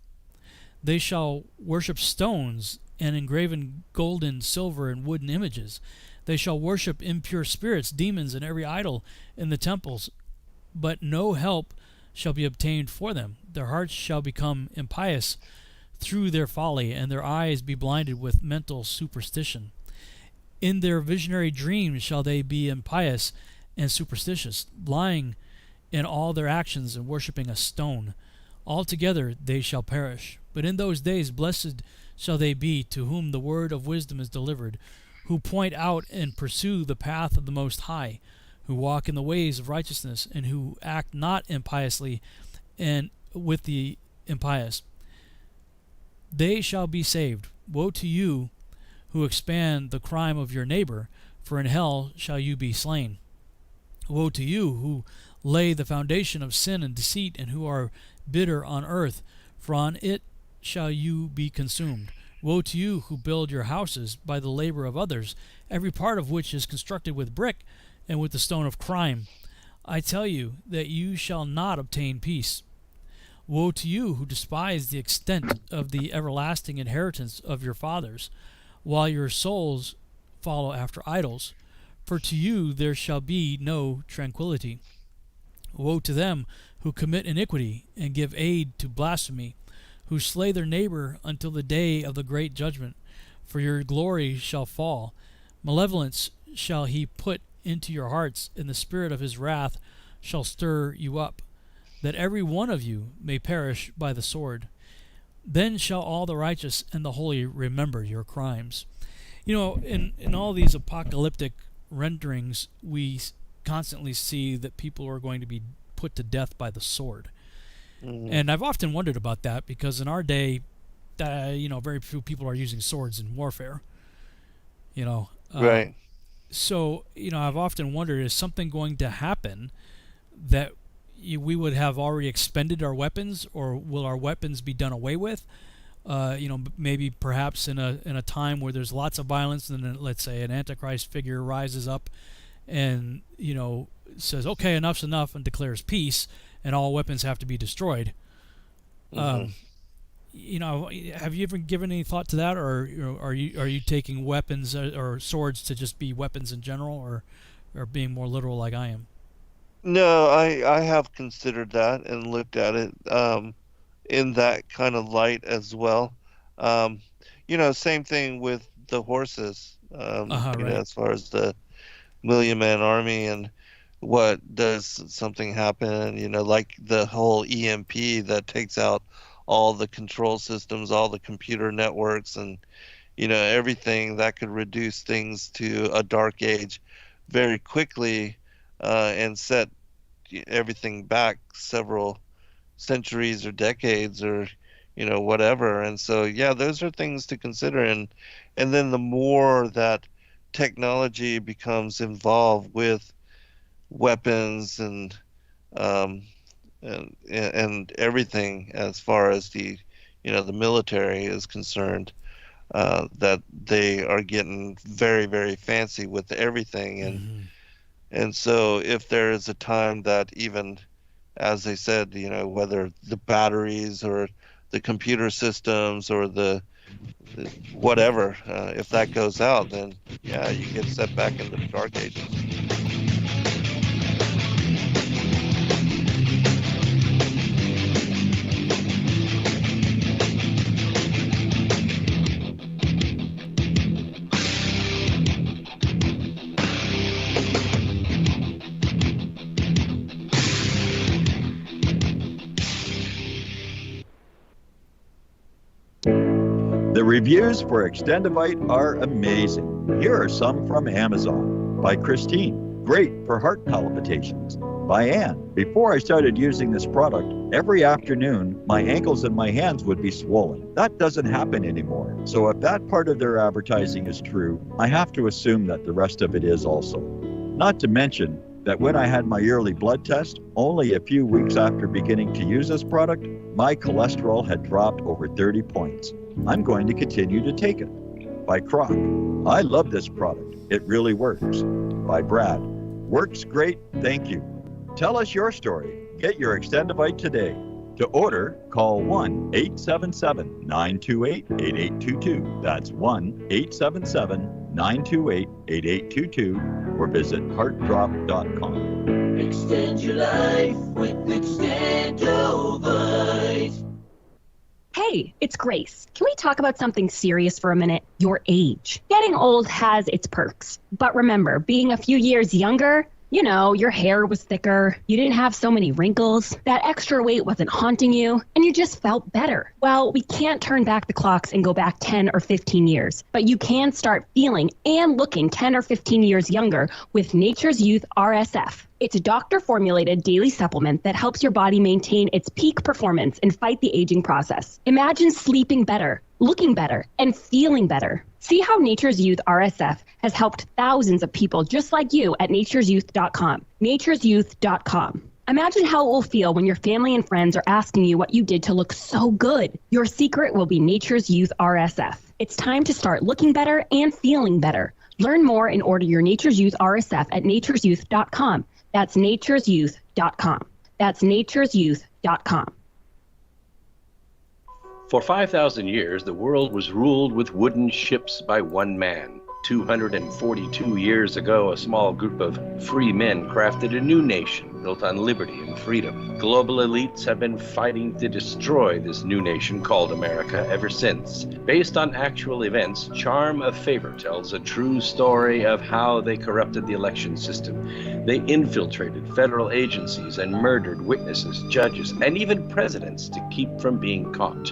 They shall worship stones, and engraven golden, silver, and wooden images. They shall worship impure spirits, demons, and every idol in the temples, but no help shall be obtained for them. Their hearts shall become impious through their folly, and their eyes be blinded with mental superstition. In their visionary dreams shall they be impious and superstitious, lying in all their actions and worshipping a stone. Altogether they shall perish. But in those days blessed shall they be to whom the word of wisdom is delivered, who point out and pursue the path of the Most High, who walk in the ways of righteousness, and who act not impiously and with the impious. They shall be saved. Woe to you who expand the crime of your neighbor, for in hell shall you be slain. Woe to you who lay the foundation of sin and deceit, and who are bitter on earth, for on it shall you be consumed. Woe to you who build your houses by the labor of others, every part of which is constructed with brick and with the stone of crime. I tell you that you shall not obtain peace. Woe to you who despise the extent of the everlasting inheritance of your fathers, while your souls follow after idols, for to you there shall be no tranquility. Woe to them who commit iniquity and give aid to blasphemy, who slay their neighbor until the day of the great judgment, for your glory shall fall. Malevolence shall he put into your hearts, and the spirit of his wrath shall stir you up, that every one of you may perish by the sword. Then shall all the righteous and the holy remember your crimes. In all these apocalyptic renderings, we constantly see that people are going to be put to death by the sword. And I've often wondered about that, because in our day, very few people are using swords in warfare. Right. So, I've often wondered, is something going to happen that we would have already expended our weapons, or will our weapons be done away with? Maybe perhaps in a time where there's lots of violence, and then, let's say, an Antichrist figure rises up and says, "Okay, enough's enough," and declares peace, and all weapons have to be destroyed. Have you ever given any thought to that, or are you taking weapons or swords to just be weapons in general, or being more literal like I am? No, I have considered that and looked at it in that kind of light as well. Same thing with the horses, Right. as far as the Million Man Army and what does something happen, like the whole EMP that takes out all the control systems, all the computer networks, and everything that could reduce things to a dark age very quickly, and set everything back several centuries or decades or whatever. And so yeah, those are things to consider. And then the more that technology becomes involved with weapons um, and everything as far as the the military is concerned, that they are getting very, very fancy with everything. And so if there is a time that, even as they said, whether the batteries or the computer systems or the whatever, if that goes out, then yeah, you get set back into the dark ages. The reviews for Extendivite are amazing. Here are some from Amazon. By Christine, great for heart palpitations. By Anne, before I started using this product, every afternoon my ankles and my hands would be swollen. That doesn't happen anymore. So if that part of their advertising is true, I have to assume that the rest of it is also. Not to mention that when I had my yearly blood test, only a few weeks after beginning to use this product, my cholesterol had dropped over 30 points. I'm going to continue to take it. By Croc, I love this product. It really works. By Brad, works great, thank you. Tell us your story. Get your Extendivite today. To order, call 1-877-928-8822. That's 1-877-928-8822, or visit heartdrop.com. Extend your life with Extendovite. Hey, it's Grace. Can we talk about something serious for a minute? Your age. Getting old has its perks. But remember, being a few years younger, your hair was thicker, you didn't have so many wrinkles, that extra weight wasn't haunting you, and you just felt better. Well, we can't turn back the clocks and go back 10 or 15 years, but you can start feeling and looking 10 or 15 years younger with Nature's Youth RSF. It's a doctor-formulated daily supplement that helps your body maintain its peak performance and fight the aging process. Imagine sleeping better, looking better, and feeling better. See how Nature's Youth RSF has helped thousands of people just like you at nature'syouth.com. nature'syouth.com. Imagine how it will feel when your family and friends are asking you what you did to look so good. Your secret will be Nature's Youth RSF. It's time to start looking better and feeling better. Learn more and order your Nature's Youth RSF at nature'syouth.com. That's nature'syouth.com. That's nature'syouth.com. For 5,000 years, the world was ruled with wooden ships by one man. 242 years ago, a small group of free men crafted a new nation built on liberty and freedom. Global elites have been fighting to destroy this new nation called America ever since. Based on actual events, Charm of Favor tells a true story of how they corrupted the election system. They infiltrated federal agencies and murdered witnesses, judges, and even presidents to keep from being caught.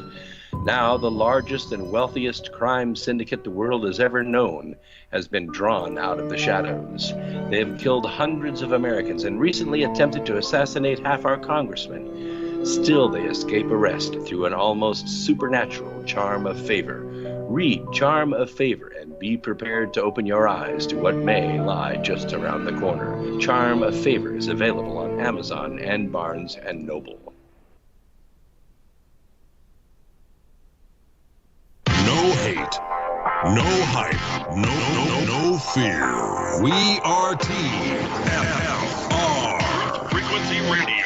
Now, the largest and wealthiest crime syndicate the world has ever known has been drawn out of the shadows. They have killed hundreds of Americans and recently attempted to assassinate half our congressmen. Still, they escape arrest through an almost supernatural charm of favor. Read Charm of Favor and be prepared to open your eyes to what may lie just around the corner. Charm of Favor is available on Amazon and Barnes & Noble. No hate, no hype, no fear. We are TFR. Frequency Radio.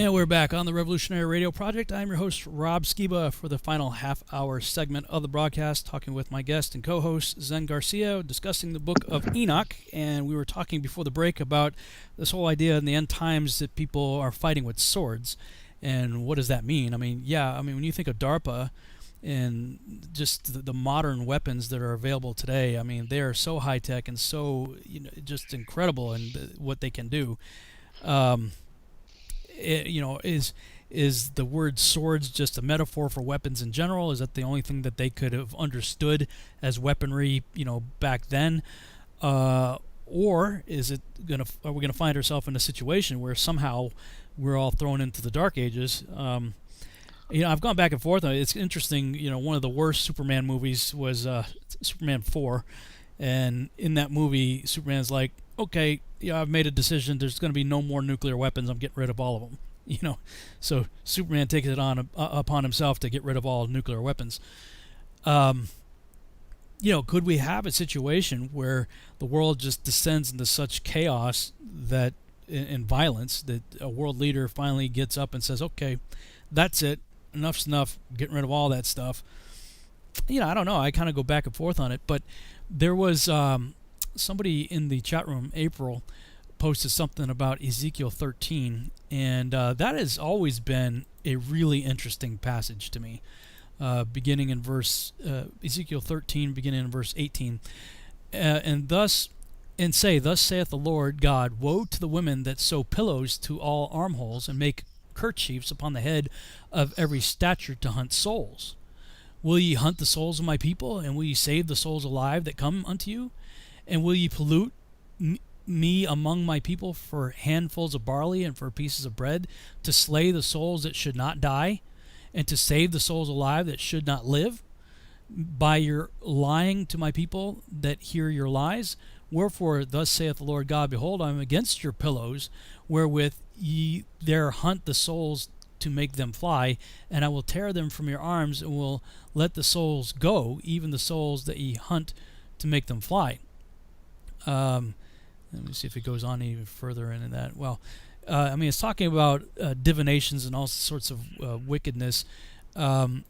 And we're back on the Revolutionary Radio Project. I'm your host, Rob Skiba, for the final half-hour segment of the broadcast, talking with my guest and co-host, Zen Garcia, discussing the book of Enoch. And we were talking before the break about this whole idea in the end times that people are fighting with swords. And what does that mean? I mean, when you think of DARPA and just the modern weapons that are available today, I mean, they are so high-tech and so, just incredible in what they can do. Is the word swords just a metaphor for weapons in general? Is that the only thing that they could have understood as weaponry, back then? Or is it are we gonna find ourselves in a situation where somehow we're all thrown into the Dark Ages? I've gone back and forth. It's interesting. One of the worst Superman movies was Superman 4, and in that movie, Superman's like, okay, I've made a decision. There's going to be no more nuclear weapons. I'm getting rid of all of them. So Superman takes it upon himself to get rid of all nuclear weapons. Could we have a situation where the world just descends into such chaos that and violence that a world leader finally gets up and says, okay, that's it. Enough's enough. Getting rid of all that stuff. I don't know. I kind of go back and forth on it, but there was somebody in the chat room, April, posted something about Ezekiel 13, and that has always been a really interesting passage to me. Beginning in Ezekiel 13, beginning in verse 18, thus saith the Lord God, woe to the women that sew pillows to all armholes and make kerchiefs upon the head of every stature to hunt souls. Will ye hunt the souls of my people, and will ye save the souls alive that come unto you? And will ye pollute me among my people for handfuls of barley and for pieces of bread, to slay the souls that should not die, and to save the souls alive that should not live? By your lying to my people that hear your lies? Wherefore, thus saith the Lord God, behold, I am against your pillows, wherewith ye there hunt the souls to make them fly, and I will tear them from your arms, and will let the souls go, even the souls that ye hunt to make them fly. Let me see if it goes on even further into that. Well, it's talking about divinations and all sorts of wickedness. And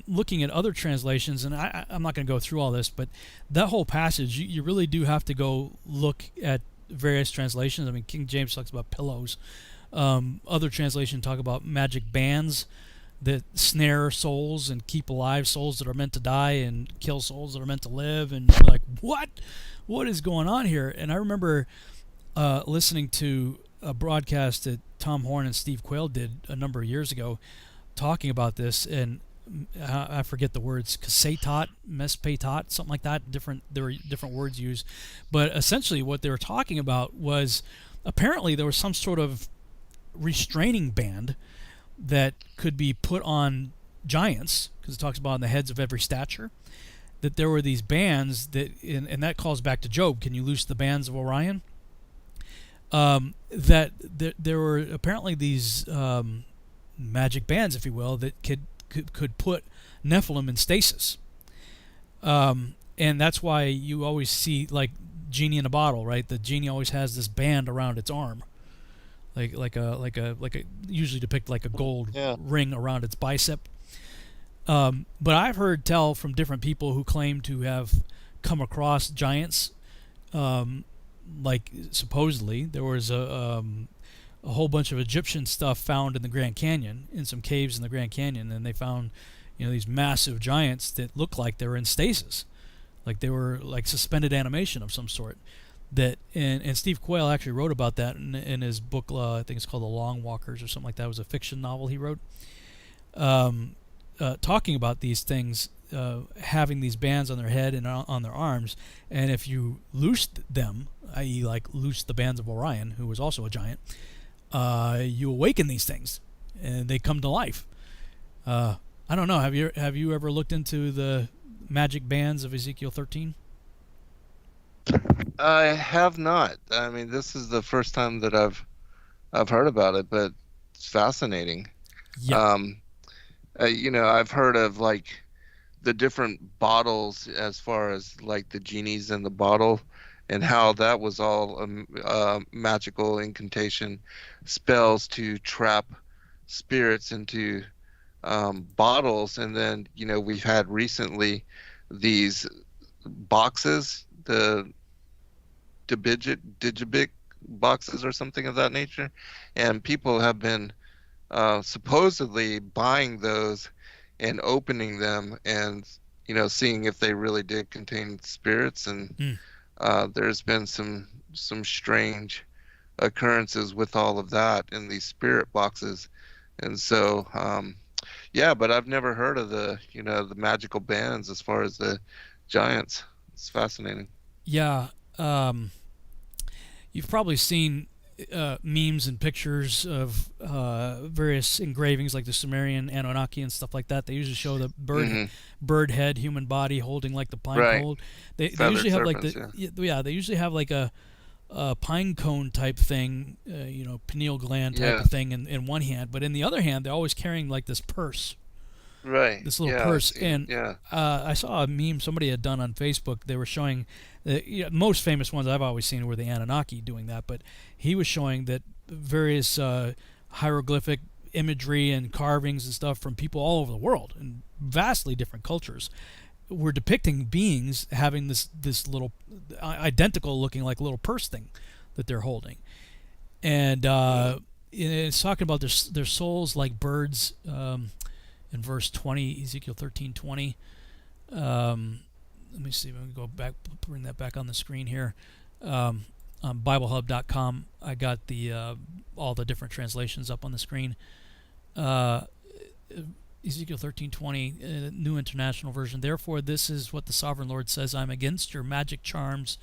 looking at other translations, and I'm not going to go through all this, but that whole passage, you really do have to go look at various translations. I mean, King James talks about pillows. Other translations talk about magic bands that snare souls and keep alive souls that are meant to die and kill souls that are meant to live. And you're like, what is going on here? And I remember listening to a broadcast that Tom Horn and Steve Quayle did a number of years ago talking about this, and I forget the words, kasetot, mespetot, something like that. There were different words used, but essentially what they were talking about was apparently there was some sort of restraining band that could be put on giants, because it talks about on the heads of every stature, that there were these bands that, and that calls back to Job. Can you loose the bands of Orion? That there were apparently these magic bands, if you will, that could put Nephilim in stasis. And that's why you always see, like, genie in a bottle, right? The genie always has this band around its arm, like a usually depict like a gold ring around its bicep. But I've heard tell from different people who claim to have come across giants. Like supposedly there was a whole bunch of Egyptian stuff found in the Grand Canyon, in some caves in the Grand Canyon, and they found these massive giants that looked like they were in stasis, like they were like suspended animation of some sort. That and Steve Quayle actually wrote about that in his book. I think it's called The Long Walkers or something like that. It was a fiction novel he wrote, talking about these things, having these bands on their head and on their arms, and if you loosed them, i.e. like loosed the bands of Orion, who was also a giant, you awaken these things and they come to life. I don't know. Have you ever looked into the magic bands of Ezekiel 13? I have not. I mean, this is the first time that I've heard about it, but it's fascinating. Yeah. I've heard of like the different bottles, as far as like the genies in the bottle, and how that was all magical incantation spells to trap spirits into bottles, and then we've had recently these boxes, the Digibic boxes or something of that nature, and people have been supposedly buying those and opening them and seeing if they really did contain spirits, and there's been some strange occurrences with all of that in these spirit boxes. And so yeah, but I've never heard of the the magical bands as far as the giants. It's fascinating. Yeah. You've probably seen memes and pictures of various engravings like the Sumerian, Anunnaki, and stuff like that. They usually show the bird head, human body holding like the pine cone. They usually have like they usually have like a pine cone type thing, pineal gland type of thing in one hand, but in the other hand they're always carrying like this purse. Right. This little purse. And I saw a meme somebody had done on Facebook. They were showing the most famous ones I've always seen were the Anunnaki doing that, but he was showing that various hieroglyphic imagery and carvings and stuff from people all over the world in vastly different cultures were depicting beings having this little identical looking like little purse thing that they're holding. And it's talking about their souls like birds. In verse 20, Ezekiel 13:20. Let me see if I can go back, bring that back on the screen here. On BibleHub.com, I got the all the different translations up on the screen. Ezekiel 13:20, New International Version. Therefore, this is what the Sovereign Lord says: I'm against your magic charms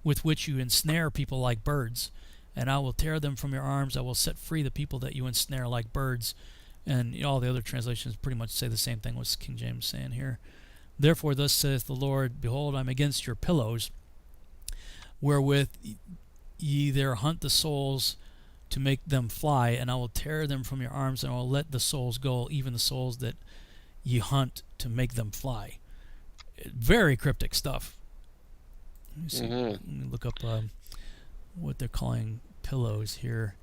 with which you ensnare people like birds, and I will tear them from your arms. I will set free the people that you ensnare like birds. And all the other translations pretty much say the same thing. What's King James saying here? Therefore, thus saith the Lord, behold, I'm against your pillows, wherewith ye there hunt the souls to make them fly, and I will tear them from your arms, and I will let the souls go, even the souls that ye hunt to make them fly. Very cryptic stuff. Let me see. Let me look up what they're calling pillows here.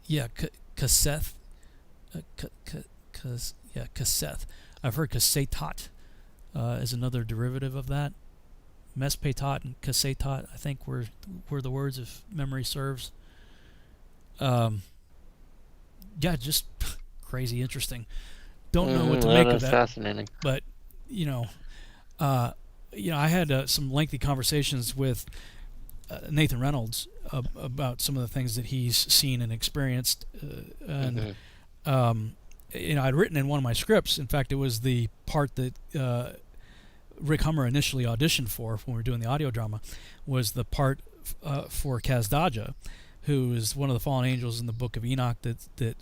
Yeah, Kaseth. Kaseth. I've heard Kasetat is another derivative of that. Mespetat and Kasetat, I think, were the words, if memory serves. Yeah, just crazy interesting. Don't know what to make of that. Fascinating. But I had some lengthy conversations with Nathan Reynolds about some of the things that he's seen and experienced, and I'd written in one of my scripts. In fact, it was the part that Rick Hummer initially auditioned for when we were doing the audio drama, was the part for Kazdaja, who is one of the fallen angels in the book of Enoch that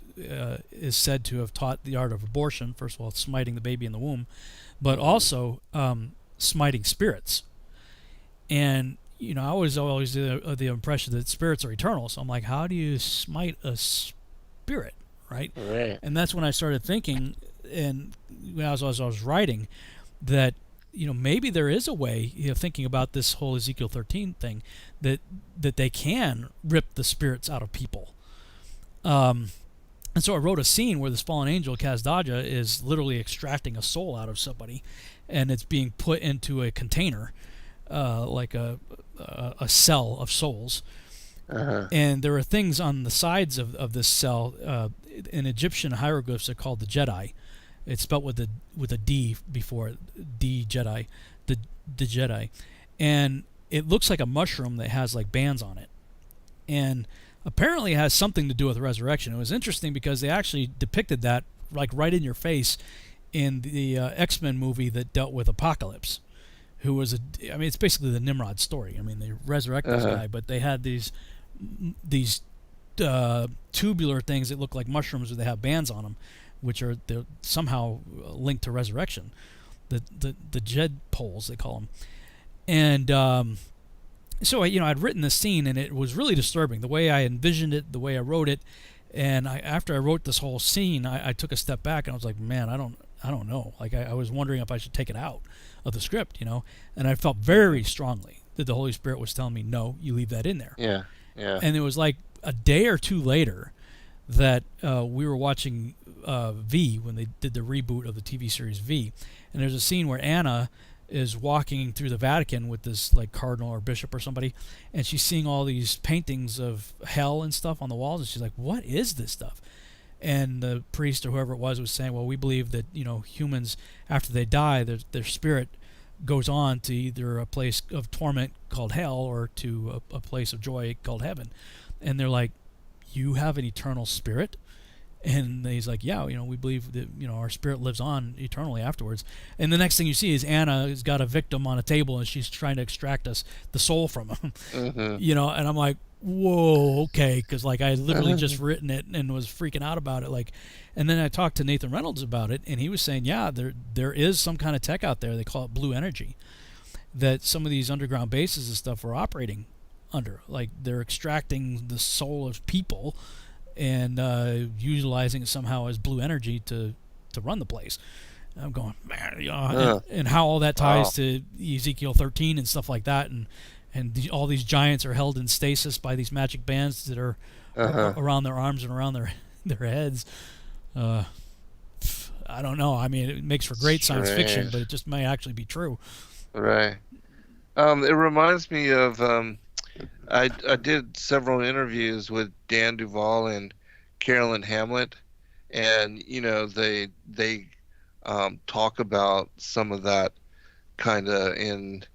is said to have taught the art of abortion. First of all, smiting the baby in the womb, but also smiting spirits. And I was always the impression that spirits are eternal. So I'm like, how do you smite a spirit, right? Right. And that's when I started thinking, and as I was writing, that maybe there is a way, thinking about this whole Ezekiel 13 thing, that they can rip the spirits out of people. And so I wrote a scene where this fallen angel Kazdaja is literally extracting a soul out of somebody, and it's being put into a container, like a cell of souls. And there are things on the sides of this cell. In Egyptian hieroglyphs, they're called the Jedi. It's spelled with a D before it, D Jedi, the Jedi, and it looks like a mushroom that has like bands on it, and apparently it has something to do with resurrection. It was interesting because they actually depicted that like right in your face in the X-Men movie that dealt with Apocalypse, who was it's basically the Nimrod story. They resurrect this guy, but they had these tubular things that look like mushrooms, where they have bands on them, which are they're somehow linked to resurrection. The Jed poles, they call them. And so I'd written this scene, and it was really disturbing the way I envisioned it, the way I wrote it. And after I wrote this whole scene, I took a step back, and I was like, man, I don't know. Like I was wondering if I should take it out of the script, and I felt very strongly that the Holy Spirit was telling me, no, you leave that in there. Yeah. And it was like a day or two later that we were watching V when they did the reboot of the TV series V, and there's a scene where Anna is walking through the Vatican with this like cardinal or bishop or somebody, and she's seeing all these paintings of hell and stuff on the walls, and she's like, what is this stuff? And the priest or whoever it was saying, well, we believe that, you know, humans, after they die, their spirit goes on to either a place of torment called hell or to a place of joy called heaven. And they're like, you have an eternal spirit? And he's like, yeah, you know, we believe that, you know, our spirit lives on eternally afterwards. And the next thing you see is Anna has got a victim on a table, and she's trying to extract the soul from him. You know, and I'm like, whoa, okay, because like I had literally just written it and was freaking out about it. Like, and then I talked to Nathan Reynolds about it, and he was saying, yeah, there is some kind of tech out there. They call it blue energy, that some of these underground bases and stuff are operating under. Like they're extracting the soul of people and utilizing it somehow as blue energy to run the place. And I'm going, man, you know, and how all that ties to Ezekiel 13 and stuff like that, and all these giants are held in stasis by these magic bands that are around their arms and around their heads. I don't know. I mean, it makes for great science fiction, but it just may actually be true. Right. It reminds me of I did several interviews with Dan Duvall and Carolyn Hamlet, and you know they talk about some of that kind of in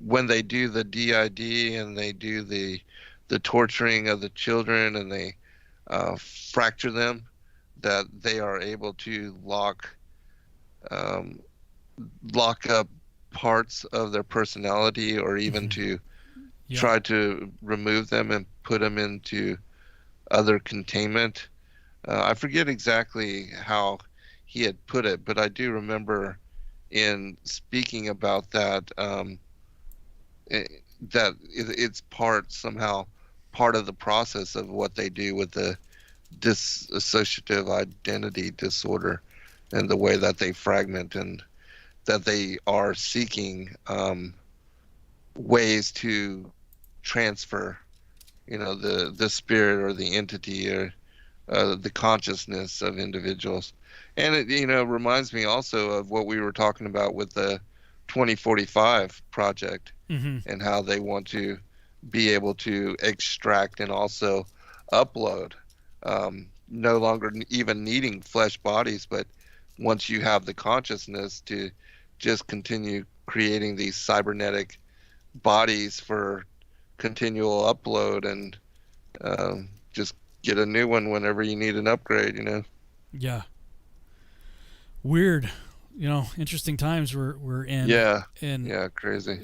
when they do the DID and they do the torturing of the children and they fracture them, that they are able to lock up parts of their personality, or even to try to remove them and put them into other containment. I forget exactly how he had put it, but I do remember in speaking about that, it's somehow part of the process of what they do with the dissociative identity disorder and the way that they fragment, and that they are seeking ways to transfer, you know, the spirit or the entity or the consciousness of individuals. And it, you know, reminds me also of what we were talking about with the 2045 project, and how they want to be able to extract and also upload, no longer even needing flesh bodies, but once you have the consciousness, to just continue creating these cybernetic bodies for continual upload, and just get a new one whenever you need an upgrade, you know. Yeah. Weird. You know, interesting times we're in. Yeah. And yeah, crazy.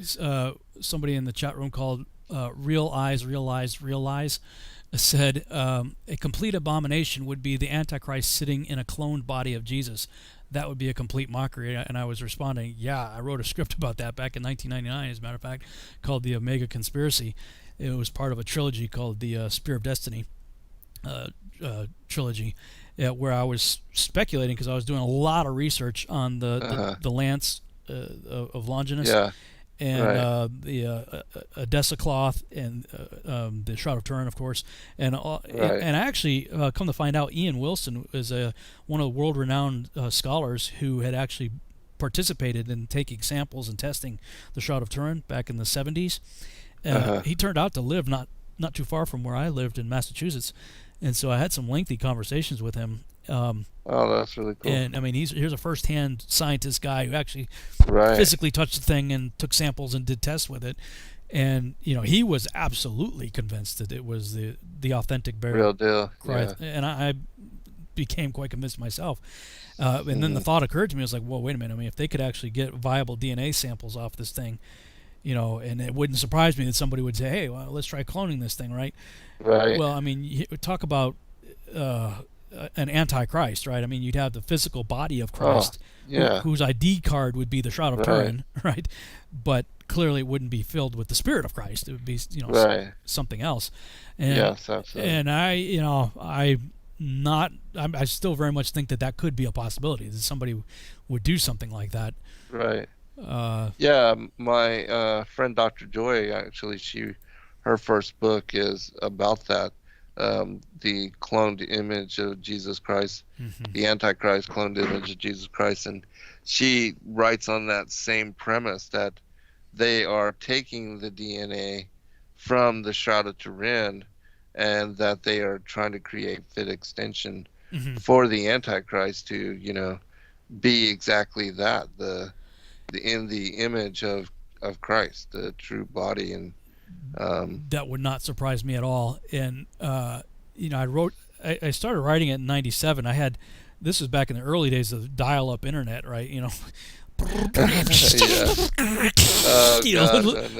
Somebody in the chat room called Real Eyes said a complete abomination would be the Antichrist sitting in a cloned body of Jesus. That would be a complete mockery. And I was responding, yeah, I wrote a script about that back in 1999, as a matter of fact, called The Omega Conspiracy. It was part of a trilogy called the Spear of Destiny trilogy, where I was speculating, because I was doing a lot of research on the Lance of Longinus. Yeah. And the Odessa cloth, and the Shroud of Turin, of course, and and I actually come to find out, Ian Wilson is one of the world-renowned scholars who had actually participated in taking samples and testing the Shroud of Turin back in the 70s. He turned out to live not too far from where I lived in Massachusetts, and so I had some lengthy conversations with him. Oh, that's really cool. And I mean, here's a first-hand scientist guy who actually physically touched the thing and took samples and did tests with it. And you know, he was absolutely convinced that it was the authentic real deal. Christ. Yeah. And I became quite convinced myself. And then the thought occurred to me, I was like, well, wait a minute. I mean, if they could actually get viable DNA samples off this thing, you know, and it wouldn't surprise me that somebody would say, hey, well, let's try cloning this thing, right? Right. Well, I mean, you talk about an antichrist, right? I mean, you'd have the physical body of Christ, whose ID card would be the Shroud of Turin, right? But clearly it wouldn't be filled with the Spirit of Christ. It would be, you know, something else. And, yes, absolutely. And I still very much think that could be a possibility, that somebody would do something like that. Right. Yeah, my friend Dr. Joy, actually, she her first book is about that. The cloned image of Jesus Christ, the Antichrist cloned image of Jesus Christ. And she writes on that same premise that they are taking the DNA from the Shroud of Turin and that they are trying to create fit extension for the Antichrist to, be exactly that, in the image of Christ, the true body. And that would not surprise me at all. And I started writing it in '97. This was back in the early days of dial-up internet, right?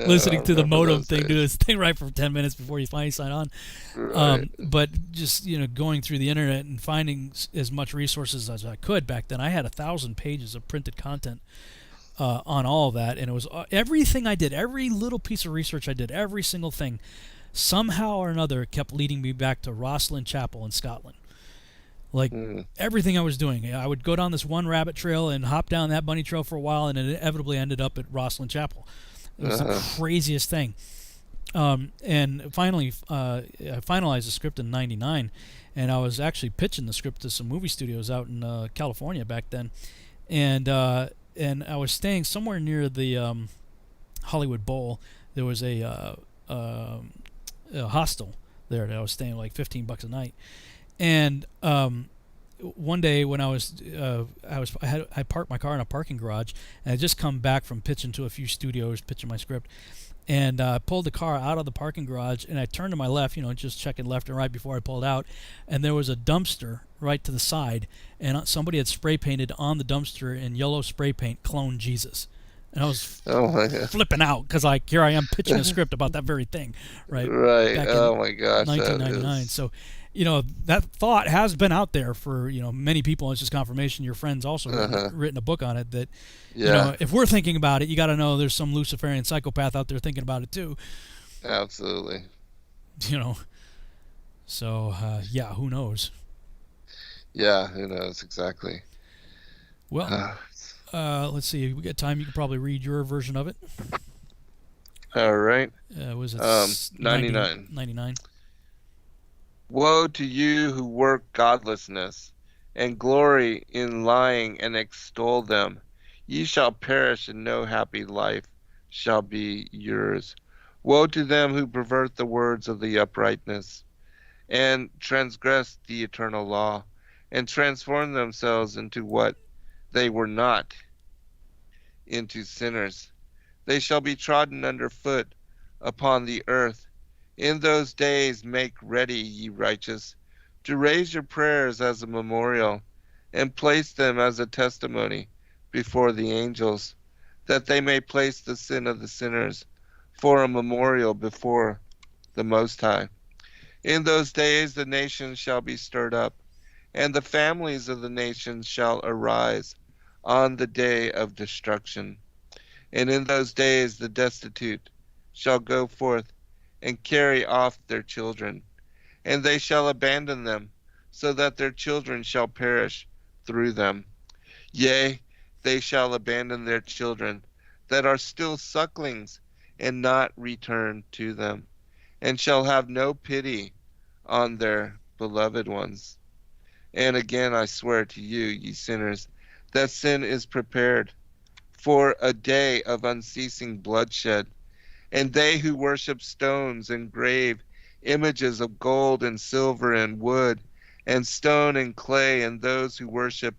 Listening to the modem thing, do this thing right for 10 minutes before you finally sign on. Right. But just going through the internet and finding as much resources as I could back then. I had 1,000 pages of printed content on all of that, and it was everything I did, every little piece of research I did, every single thing, somehow or another kept leading me back to Rosslyn Chapel in Scotland. Like everything I was doing, I would go down this one rabbit trail and hop down that bunny trail for a while, and it inevitably ended up at Rosslyn Chapel. It was the craziest thing. And finally, I finalized the script in '99, and I was actually pitching the script to some movie studios out in California back then, and I was staying somewhere near the Hollywood Bowl. There was a hostel there that I was staying, like $15 a night. And one day when I parked my car in a parking garage, and I just come back from pitching to a few studios, pitching my script, and pulled the car out of the parking garage, and I turned to my left, just checking left and right before I pulled out, and there was a dumpster right to the side, and somebody had spray painted on the dumpster in yellow spray paint, "Clone Jesus." And I was flipping out because here I am pitching a script about that very thing, right? Right. Back Oh my gosh. 1999. So, that thought has been out there for many people. And it's just confirmation. Your friend's also written a book on it. That if we're thinking about it, you got to know there's some Luciferian psychopath out there thinking about it too. Absolutely. So who knows? Yeah, who knows exactly. Well. Let's see. If we got time, you could probably read your version of it. All right. Was it 99? 99. Woe to you who work godlessness, and glory in lying and extol them. Ye shall perish, and no happy life shall be yours. Woe to them who pervert the words of the uprightness, and transgress the eternal law, and transform themselves into what they were not, into sinners. They shall be trodden under foot upon the earth. In those days make ready, ye righteous, to raise your prayers as a memorial, and place them as a testimony before the angels, that they may place the sin of the sinners for a memorial before the Most High. In those days the nations shall be stirred up, and the families of the nations shall arise on the day of destruction. And in those days the destitute shall go forth and carry off their children, and they shall abandon them, so that their children shall perish through them. Yea, they shall abandon their children that are still sucklings, and not return to them, and shall have no pity on their beloved ones. And again I swear to you, ye sinners, that sin is prepared for a day of unceasing bloodshed, and they who worship stones and grave images of gold and silver and wood and stone and clay, and those who worship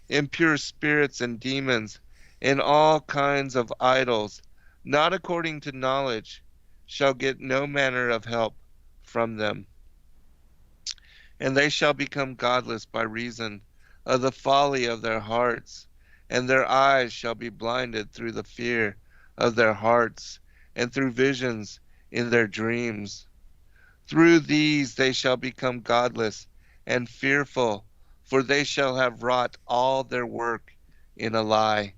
impure spirits and demons and all kinds of idols, not according to knowledge, shall get no manner of help from them. And they shall become godless by reason of the folly of their hearts, and their eyes shall be blinded through the fear of their hearts, and through visions in their dreams. Through these they shall become godless and fearful, for they shall have wrought all their work in a lie,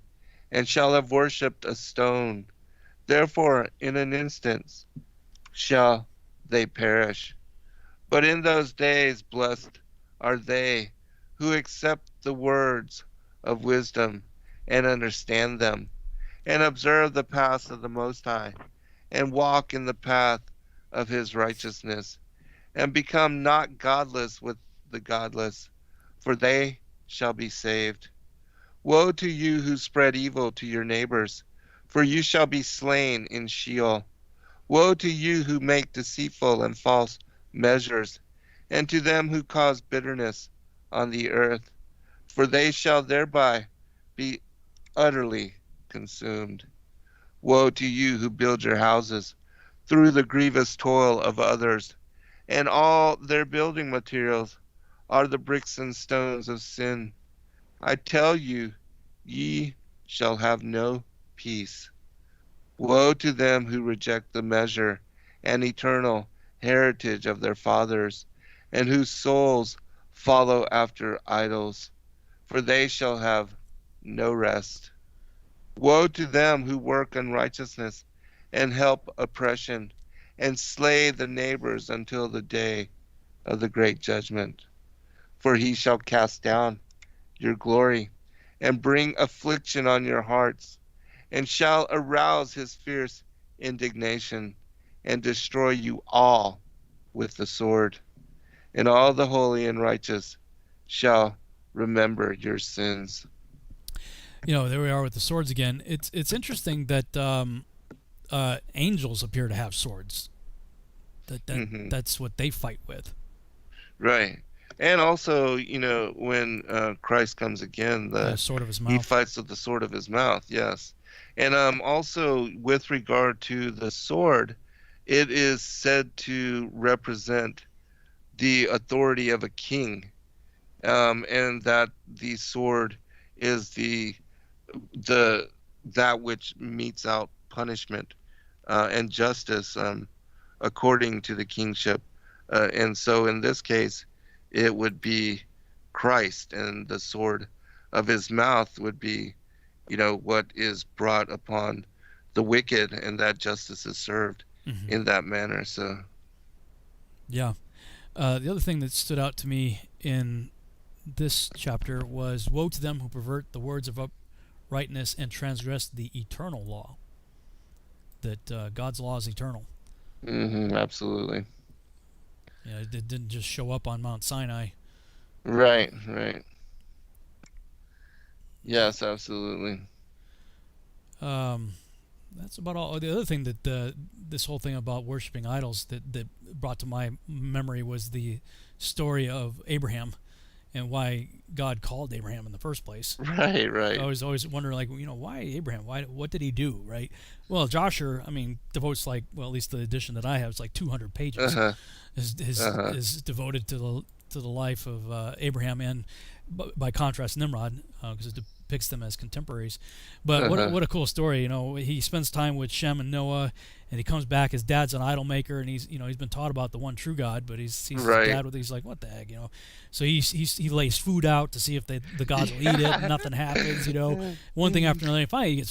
and shall have worshipped a stone. Therefore in an instant shall they perish. But in those days blessed are they who accept the words of wisdom and understand them, and observe the paths of the Most High, and walk in the path of his righteousness, and become not godless with the godless, for they shall be saved. Woe to you who spread evil to your neighbors, for you shall be slain in Sheol. Woe to you who make deceitful and false measures, and to them who cause bitterness on the earth, for they shall thereby be utterly consumed. Woe to you who build your houses through the grievous toil of others, and all their building materials are the bricks and stones of sin. I tell you, ye shall have no peace. Woe to them who reject the measure and eternal heritage of their fathers, and whose souls follow after idols, for they shall have no rest. Woe to them who work unrighteousness and help oppression, and slay the neighbors until the day of the great judgment. For he shall cast down your glory, and bring affliction on your hearts, and shall arouse his fierce indignation, and destroy you all with the sword. And all the holy and righteous shall remember your sins. There we are with the swords again. It's interesting that angels appear to have swords. That's what they fight with. Right. And also, when Christ comes again, the sword of his mouth. He fights with the sword of his mouth, yes. And also, with regard to the sword, it is said to represent the authority of a king, and that the sword is that which metes out punishment and justice according to the kingship. And so in this case, it would be Christ, and the sword of his mouth would be, what is brought upon the wicked, and that justice is served in that manner. So, yeah. The other thing that stood out to me in this chapter was, woe to them who pervert the words of uprightness and transgress the eternal law. That God's law is eternal. Absolutely. Yeah, it didn't just show up on Mount Sinai. Right. Yes, absolutely. That's about all. The other thing that this whole thing about worshiping idols that brought to my memory was the story of Abraham and why God called Abraham in the first place. Right. I was always wondering, why Abraham? What did he do, right? Well, Joshua, devotes at least the edition that I have, it's like 200 pages. Is devoted to the life of Abraham, and by contrast Nimrod, because it depicts them as contemporaries. But what a cool story. He spends time with Shem and Noah, and he comes back. His dad's an idol maker, and he's been taught about the one true God, but he sees his dad he's like, what the heck, So he lays food out to see if the gods will eat it, and nothing happens. One thing after another. Finally, he gets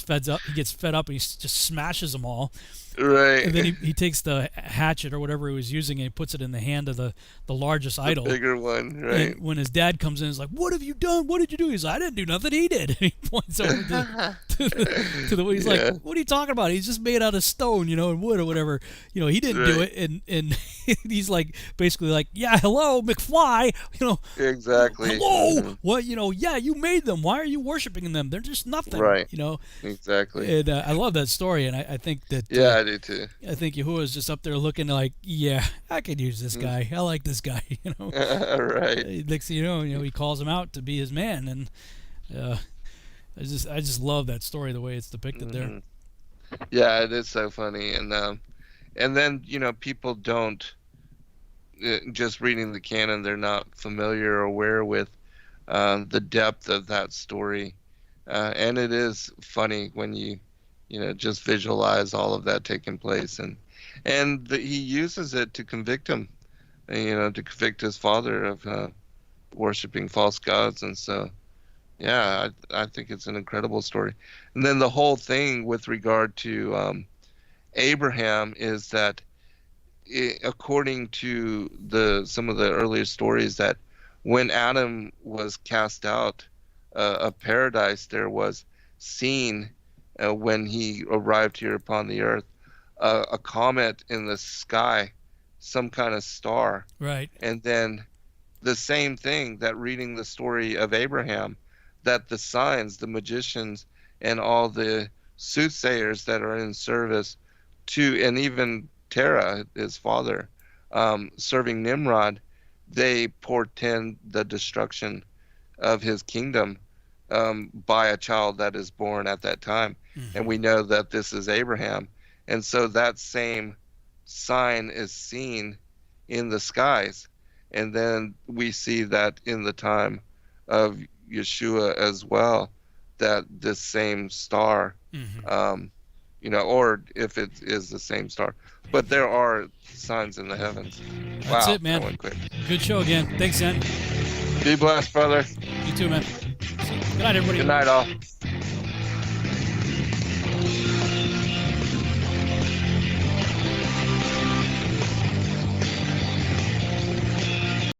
fed up, and he just smashes them all. Right. And then he takes the hatchet or whatever he was using, and he puts it in the hand of the largest idol. The bigger one, right. And when his dad comes in, he's like, what have you done? What did you do? He's like, I didn't do nothing. He did. And he points over to the wood. He's like, what are you talking about? He's just made out of stone, and wood or whatever. He didn't do it. And he's like, basically like, yeah, hello, McFly. Exactly. Hello. What, yeah, you made them. Why are you worshiping them? They're just nothing. Right. Exactly. And I love that story. And I think that. Yeah, I do too. I think Yahuwah's just up there looking like, yeah, I could use this guy. I like this guy. Right. Next thing you know, he calls him out to be his man, and I just love that story, the way it's depicted there. Yeah, it is so funny, and then people don't just reading the canon, they're not familiar or aware with the depth of that story, and it is funny when you just visualize all of that taking place, and he uses it to convict him, to convict his father of worshiping false gods. And so, yeah, I think it's an incredible story. And then the whole thing with regard to Abraham is that, according to some of the earlier stories, that when Adam was cast out of paradise, there was seen when he arrived here upon the earth, a comet in the sky some kind of star. Right. And then the same thing that reading the story of Abraham, that the signs, the magicians, and all the soothsayers that are in service to, and even Terah, his father, serving Nimrod, they portend the destruction of his kingdom by a child that is born at that time. And we know that this is Abraham. And so that same sign is seen in the skies. And then we see that in the time of Yeshua as well, that this same star, you know, or if it is the same star. But there are signs in the heavens. That's wow, it, man. that went quick. Good show again. Thanks, Zen. Be blessed, brother. You too, man. Good night, everybody. Good night, all.